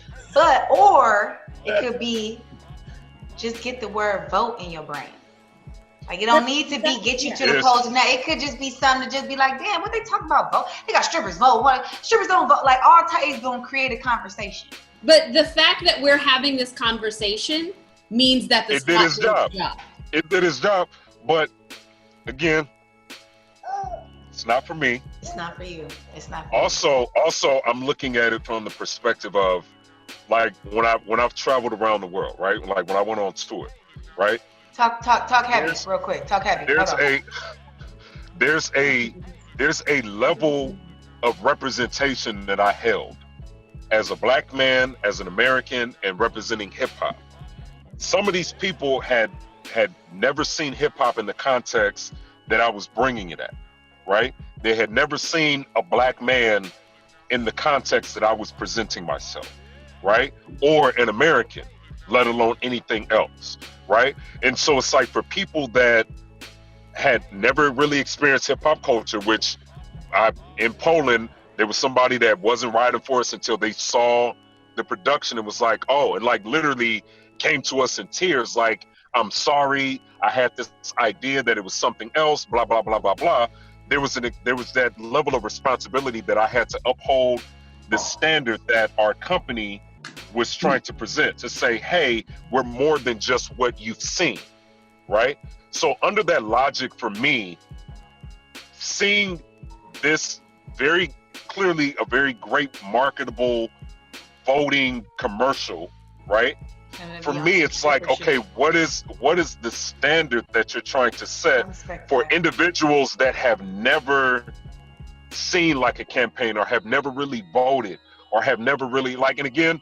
Or it could be just get the word vote in your brain. Like, it don't need to be get you to the polls. Now it could just be something to just be like, damn, what they talking about? Vote? They got strippers vote. What? Strippers don't vote. Like, all type is gonna create a conversation. But the fact that we're having this conversation means that it did his job. It did his job. But again, it's not for me. It's not for you. It's not for you. Also, I'm looking at it from the perspective of, like, when I've traveled around the world, right? Like when I went on tour, right? Talk heavy, real quick. Talk heavy. There's a level of representation that I held as a black man, as an American, and representing hip hop. Some of these people had never seen hip hop in the context that I was bringing it at, right? They had never seen a black man in the context that I was presenting myself, right? Or an American, let alone anything else, right? And so it's like, for people that had never really experienced hip hop culture, which in Poland, there was somebody that wasn't riding for us until they saw the production and was like, oh, and like literally came to us in tears, like, I'm sorry, I had this idea that it was something else, blah, blah, blah, blah, blah. There was that level of responsibility that I had to uphold the standard that our company was trying to present, to say, hey, we're more than just what you've seen, right? So under that logic, for me, seeing this very clearly a very great marketable voting commercial, right? For me, it's like, okay, what is the standard that you're trying to set for individuals that have never seen like a campaign, or have never really voted, or have never really, like, and again,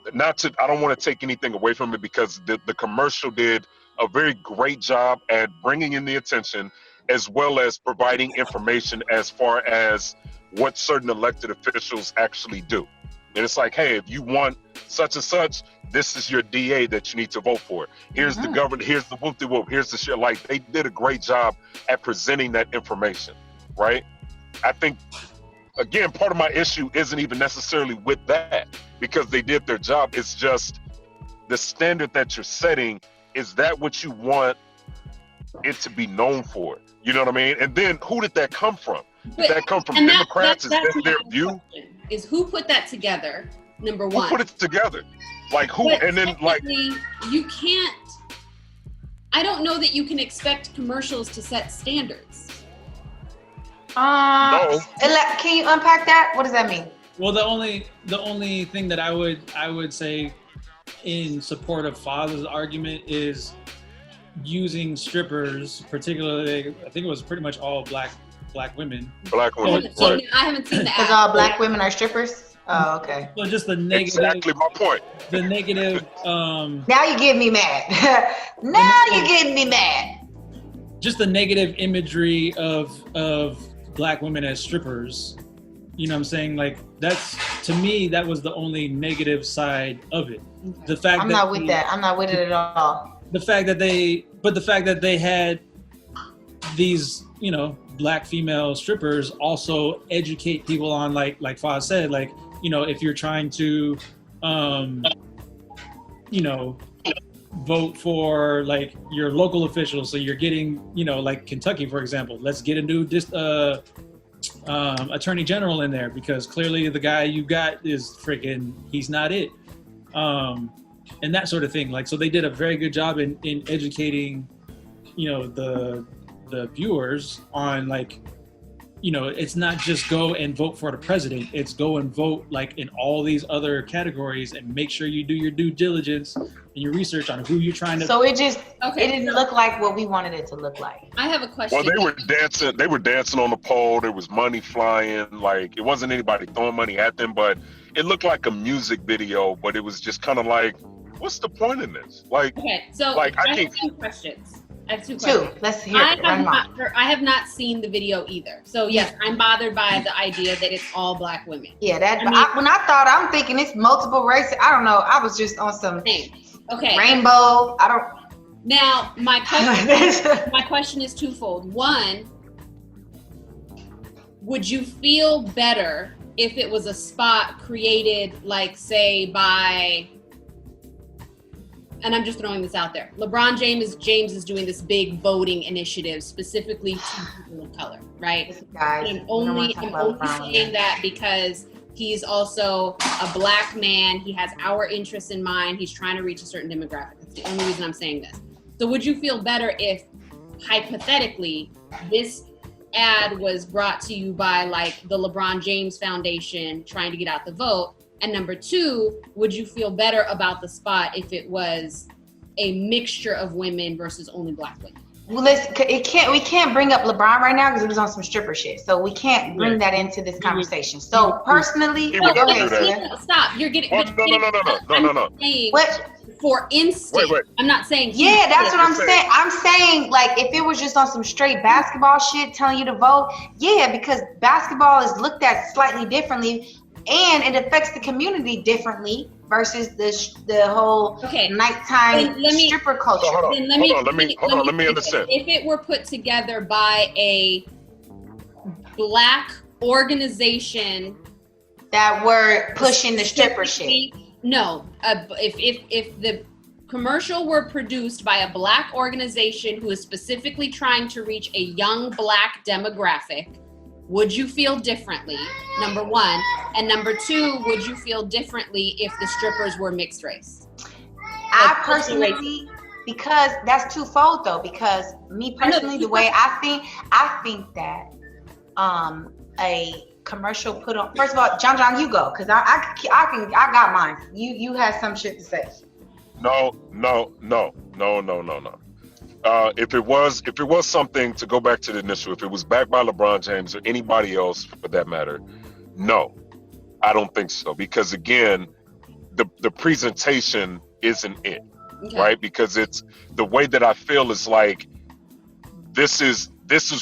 I don't want to take anything away from it, because the commercial did a very great job at bringing in the attention, as well as providing information as far as what certain elected officials actually do. And it's like, hey, if you want such and such, this is your DA that you need to vote for. Here's the governor, here's the whoop-de-whoop, here's the shit. Like, they did a great job at presenting that information, right? I think, again, part of my issue isn't even necessarily with that, because they did their job. It's just the standard that you're setting. Is that what you want it to be known for? You know what I mean? And then who did that come from? Did that come from Democrats? Is that their view? Is who put that together, number one. Who put it together? Like, who? But and then, like, you can't, I don't know that you can expect commercials to set standards. No. Can you unpack that? What does that mean? Well, the only thing that I would say in support of Father's argument is using strippers, particularly, I think it was pretty much all black women. Black women. So I haven't seen that. Because all black women are strippers? Oh, okay. So just the negative. Exactly my point. The negative. Now you get me mad. Now you're getting me mad. Just the negative imagery of black women as strippers. You know what I'm saying? Like, that's, to me, that was the only negative side of it. The fact I'm not with that. I'm not with it at all. The fact that they had these, you know, black female strippers also educate people on, like Faz said, like, you know, if you're trying to, you know, vote for like your local officials, so you're getting, you know, like Kentucky, for example, let's get a new attorney general in there, because clearly the guy you got is freaking, he's not it. And that sort of thing. Like, so they did a very good job in educating, you know, the viewers on, like, it's not just go and vote for the president. It's go and vote like in all these other categories and make sure you do your due diligence and your research on who you're trying to. So it didn't look like what we wanted it to look like. I have a question. Well, they were dancing on the pole. There was money flying. Like, it wasn't anybody throwing money at them, but it looked like a music video. But it was just kind of like, what's the point in this? Like, okay, so like I have 2 questions. I have 2 questions. Let's hear it. I have not seen the video either. So yes, I'm bothered by the idea that it's all black women. Yeah, I'm thinking it's multiple races. I don't know. I was just on some rainbow. I don't. Now my question is twofold. One, would you feel better if it was a spot created, like, say, by, and I'm just throwing this out there, LeBron James is doing this big voting initiative specifically to people of color, right? Guys, I'm only saying that because he's also a black man. He has our interests in mind. He's trying to reach a certain demographic. That's the only reason I'm saying this. So would you feel better if, hypothetically, this ad was brought to you by, like, the LeBron James Foundation trying to get out the vote? And number 2, would you feel better about the spot if it was a mixture of women versus only black women? Well, we can't bring up LeBron right now because he was on some stripper shit. So we can't bring that into this conversation. So personally, stop. You're getting. No. What? For instance, wait. I'm not saying. Yeah, that's what I'm saying. I'm saying, like, if it was just on some straight basketball shit telling you to vote, yeah, because basketball is looked at slightly differently, and it affects the community differently versus the whole nighttime stripper culture. Hold on, let me understand. If it were put together by a black organization that were pushing the stripper shit. No, if the commercial were produced by a black organization who is specifically trying to reach a young black demographic, would you feel differently? Number 1. And number 2, would you feel differently if the strippers were mixed race? I personally, because that's twofold though, because me personally, the way I think that a commercial put on, first of all, John, you go, because I got mine. You had some shit to say. No. If it was something, to go back to the initial, if it was backed by LeBron James or anybody else for that matter, no, I don't think so. Because again, the presentation isn't it, right? Because it's the way that I feel is like, this is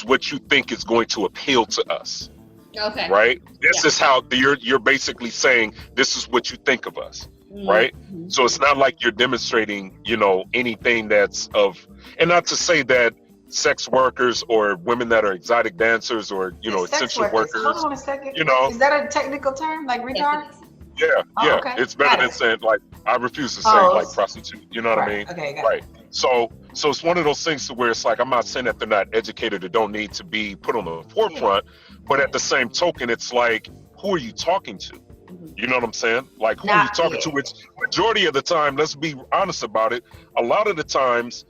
what you think is going to appeal to us. Okay. Right? This is how you're basically saying this is what you think of us. Right? Mm-hmm. So it's not like you're demonstrating, anything that's of, and not to say that sex workers or women that are exotic dancers or, essential workers. Hold on a second. Is that a technical term, like retard? Yeah. Okay. It's better than saying, like, I refuse to say like prostitute. You know what I mean? Okay, right. So it's one of those things to where it's like, I'm not saying that they're not educated or don't need to be put on the forefront, but at the same token, it's like, who are you talking to? You know what I'm saying? Like, who are you talking to? Which majority of the time, let's be honest about it, a lot of the times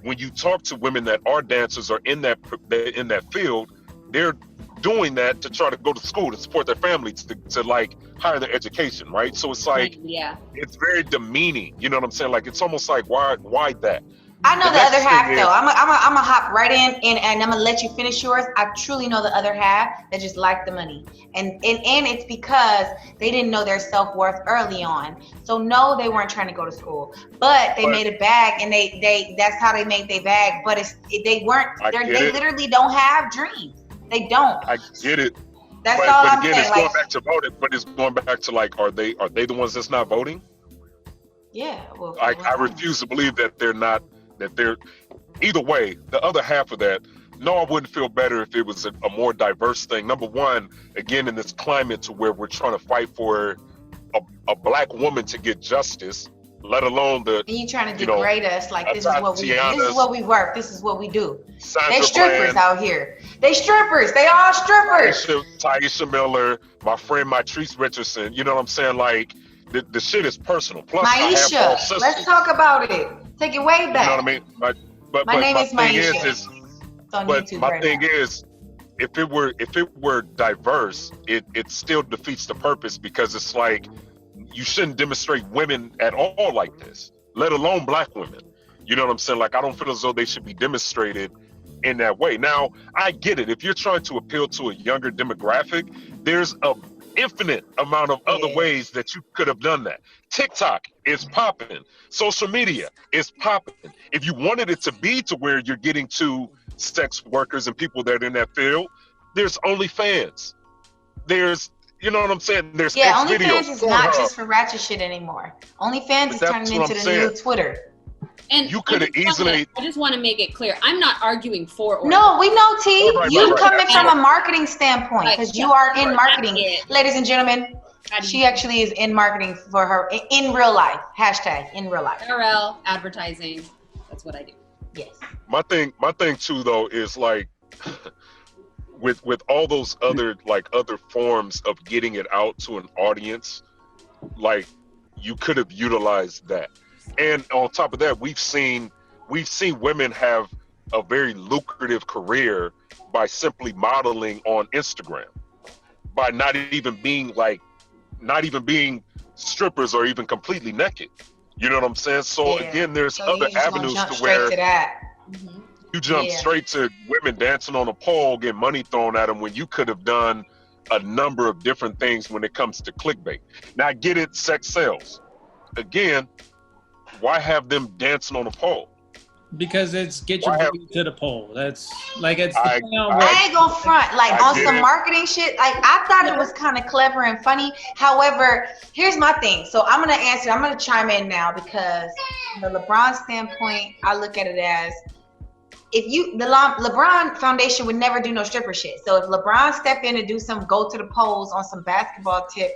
when you talk to women that are dancers or in that field, they're doing that to try to go to school to support their families to like higher their education, right? So it's like, it's very demeaning. You know what I'm saying? Like, it's almost like, why that? I know the other half though. I'm gonna hop right in and I'm gonna let you finish yours. I truly know the other half that just like the money, and it's because they didn't know their self-worth early on. So no, they weren't trying to go to school, but they made a bag, and they that's how they made their bag. But they literally don't have dreams. They don't. I get it. That's all I'm saying. It's going back to voting, but it's going back to like, are they the ones that's not voting? Yeah. Well, I refuse to believe that they're not. That they're either way. The other half of that, no, I wouldn't feel better if it was a more diverse thing. Number one, again, in this climate to where we're trying to fight for a black woman to get justice, let alone the. And you trying to degrade us like this is what we work. This is what we do. They strippers out here. They strippers. They all strippers. Taisha Miller, my friend Matrice Richardson. You know what I'm saying? Like the shit is personal. Plus, Maisha, let's talk about it. Take it way back. You know what I mean? But my name is Maisha. My thing is, if it were diverse, it still defeats the purpose, because it's like you shouldn't demonstrate women at all like this, let alone black women. You know what I'm saying? Like, I don't feel as though they should be demonstrated in that way. Now, I get it. If you're trying to appeal to a younger demographic, there's a infinite amount of other ways that you could have done that. TikTok is popping. Social media is popping. If you wanted it to be to where you're getting to sex workers and people that are in that field, there's OnlyFans. There's, you know what I'm saying? There's OnlyFans is not just for ratchet shit anymore. OnlyFans is turning into the new Twitter. And you could have easily. I just want to make it clear, I'm not arguing for or No, we know, T. You coming from a Absolutely. marketing standpoint, because you are in marketing. Ladies and gentlemen, she actually is in marketing for her in real life. Hashtag in real life. IRL advertising. That's what I do. Yes. My thing too, though, is like with all those other forms of getting it out to an audience, like, you could have utilized that. And on top of that, we've seen women have a very lucrative career by simply modeling on Instagram, by not even being strippers or even completely naked. You know what I'm saying? So again, there's other avenues to where you jump straight to women dancing on a pole, get money thrown at them, when you could have done a number of different things when it comes to clickbait. Now, I get it, sex sells. Again, why have them dancing on a pole? Because it's get your booty to the pole. That's like, it's. I ain't gonna front, like, on some marketing shit. Like, I thought it was kind of clever and funny. However, here's my thing. So I'm gonna chime in now, because from the LeBron standpoint, I look at it as, if the LeBron Foundation would never do no stripper shit. So if LeBron step in and do some go to the polls on some basketball tip,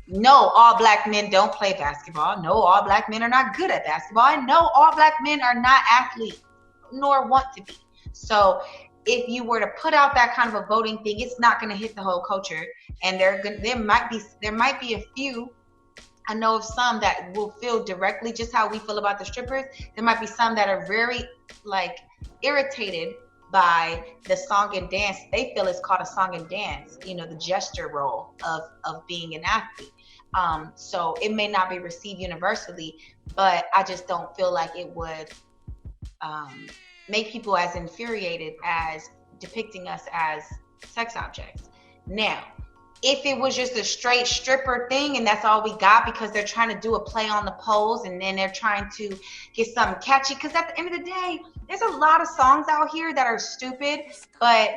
no, all black men don't play basketball. No, all black men are not good at basketball. And no, all black men are not athletes, nor want to be. So if you were to put out that kind of a voting thing, it's not going to hit the whole culture. And there might be a few. I know of some that will feel directly just how we feel about the strippers. There might be some that are very irritated by the song and dance. They feel it's called a song and dance, the gesture role of being an athlete. So it may not be received universally, but I just don't feel like it would make people as infuriated as depicting us as sex objects. Now, if it was just a straight stripper thing and that's all we got because they're trying to do a play on the poles and then they're trying to get something catchy, because at the end of the day, there's a lot of songs out here that are stupid, but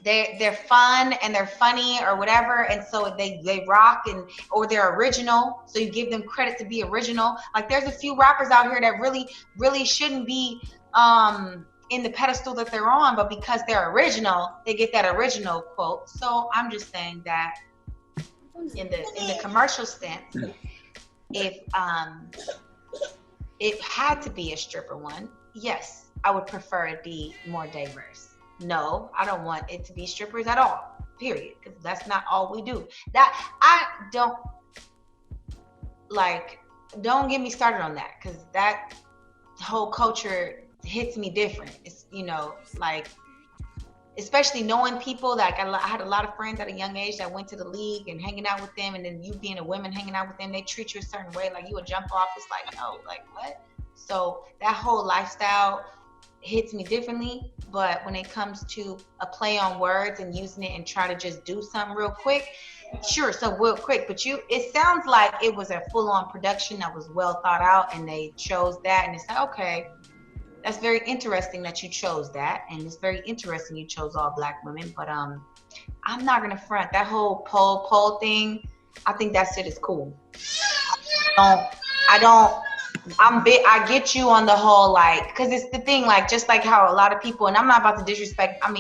they're fun and they're funny or whatever, and so they rock, or they're original, so you give them credit to be original. Like, there's a few rappers out here that really shouldn't be in the pedestal that they're on, but because they're original, they get that original quote. So I'm just saying that in the commercial sense, if it had to be a stripper one, yes, I would prefer it be more diverse. No, I don't want it to be strippers at all, period, because that's not all we do. That I don't get me started on that, because that whole culture hits me different. It's, especially knowing people, I had a lot of friends at a young age that went to the league and hanging out with them, and then you being a woman hanging out with them, they treat you a certain way, like you a jump off. It's like, no, like what? So that whole lifestyle hits me differently. But when it comes to a play on words and using it and try to just do something real quick, sure, so real quick, but it sounds like it was a full-on production that was well thought out, and they chose that, and it's like, okay, that's very interesting that you chose that, and it's very interesting you chose all black women, but I'm not gonna front that whole poll thing. I think that shit is cool. I get you on the whole, because it's the thing, just like how a lot of people, and I'm not about to disrespect, I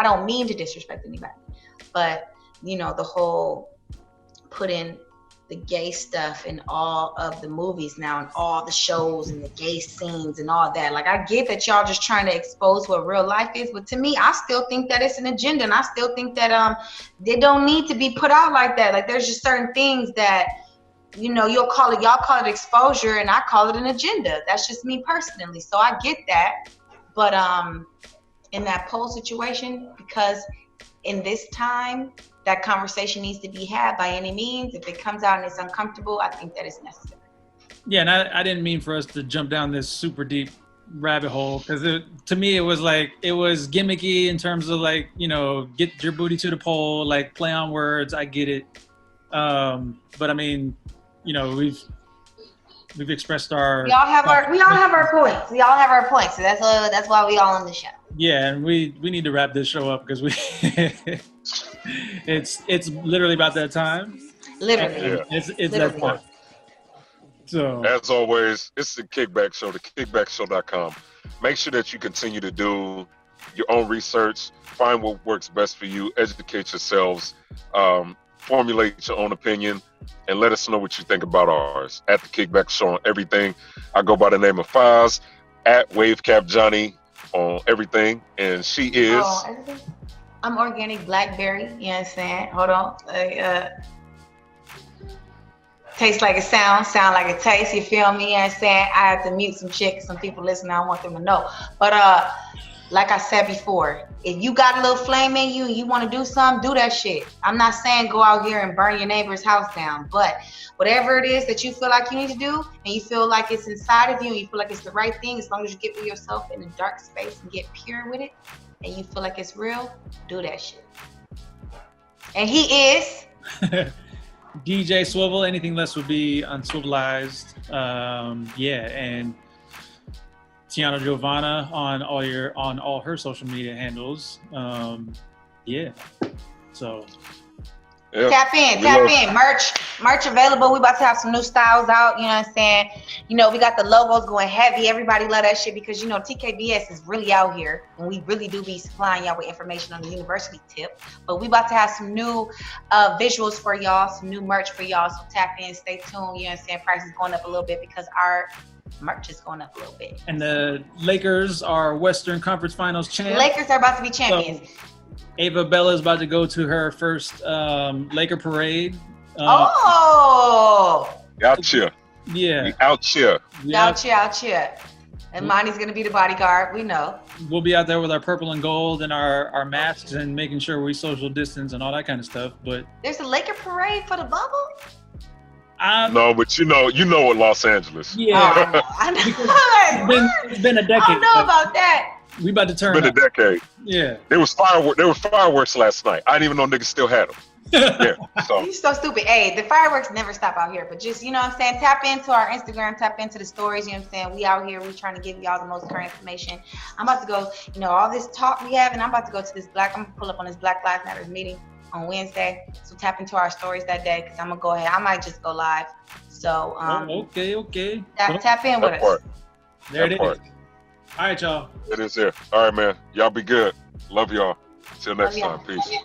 don't mean to disrespect anybody, but the whole put in the gay stuff in all of the movies now and all the shows and the gay scenes and all that. I get that y'all just trying to expose what real life is, but to me, I still think that it's an agenda, and I still think that they don't need to be put out like that. There's just certain things that y'all call it exposure, and I call it an agenda. That's just me personally. So I get that, but in that poll situation, because in this time, that conversation needs to be had by any means. If it comes out and it's uncomfortable, I think that is necessary. Yeah, and I didn't mean for us to jump down this super deep rabbit hole, because to me it was gimmicky in terms of like, you know, get your booty to the pole, like play on words. I get it, but I mean, you know, we've expressed our. We all have our points. We all have our points. So that's why we all on the show. Yeah, and we need to wrap this show up because it's literally about that time. Literally, it's literally. that time. So as always, it's the Kickback Show, thekickbackshow.com. Make sure that you continue to do your own research, find what works best for you, educate yourselves, formulate your own opinion, and let us know what you think about ours. At the Kickback Show on everything. I go by the name of Fiz, at WaveCap Johnny on everything, and she is. I'm Organic Blackberry. You know what I'm saying? Hold on. Taste like it sound like it tastes. You feel me? You know what I'm saying? I have to mute some shit. Some people listening, I want them to know. But like I said before, if you got a little flame in you and you want to do something, do that shit. I'm not saying go out here and burn your neighbor's house down, but whatever it is that you feel like you need to do and you feel like it's inside of you and you feel like it's the right thing, as long as you get with yourself in a dark space and get pure with it and you feel like it's real, do that shit. And he is DJ Swivel. Anything less would be unswivelized. Yeah, and Tiana Giovanna on all her social media handles. Yeah. So tap in. Merch available. We about to have some new styles out. You know what I'm saying? You know, we got the logos going heavy. Everybody love that shit because, you know, TKBS is really out here and we really do be supplying y'all with information on the university tip. But we about to have some new visuals for y'all, some new merch for y'all. So tap in, stay tuned. You know what I'm saying? Price is going up a little bit because our merch is going up a little bit. And the Lakers are Western Conference Finals champs. Lakers are about to be champions. So Ava Bella is about to go to her first Laker parade. Out here. Yeah. Out here. Out here. And Monty's going to be the bodyguard. We know. We'll be out there with our purple and gold and our masks and making sure we social distance and all that kind of stuff. But there's a Laker parade for the bubble? No, but you know what Los Angeles. Yeah. I know. It's been a decade. I don't know about that. We about to turn. It's been a decade. Yeah. There was fireworks last night. I didn't even know niggas still had them. Yeah. So. You're so stupid. Hey, the fireworks never stop out here. But just, you know what I'm saying, tap into our Instagram, tap into the stories. You know what I'm saying? We out here. We trying to give y'all the most current information. I'm about to go, you know, all this talk we have, and I'm about to go to this I'm going to pull up on this Black Lives Matter meeting on Wednesday. So tap into our stories that day because I'm going to go ahead. I might just go live. So, okay. Tap in with us. There it is. All right, y'all. It is there. All right, man. Y'all be good. Love y'all. Till next time. Peace.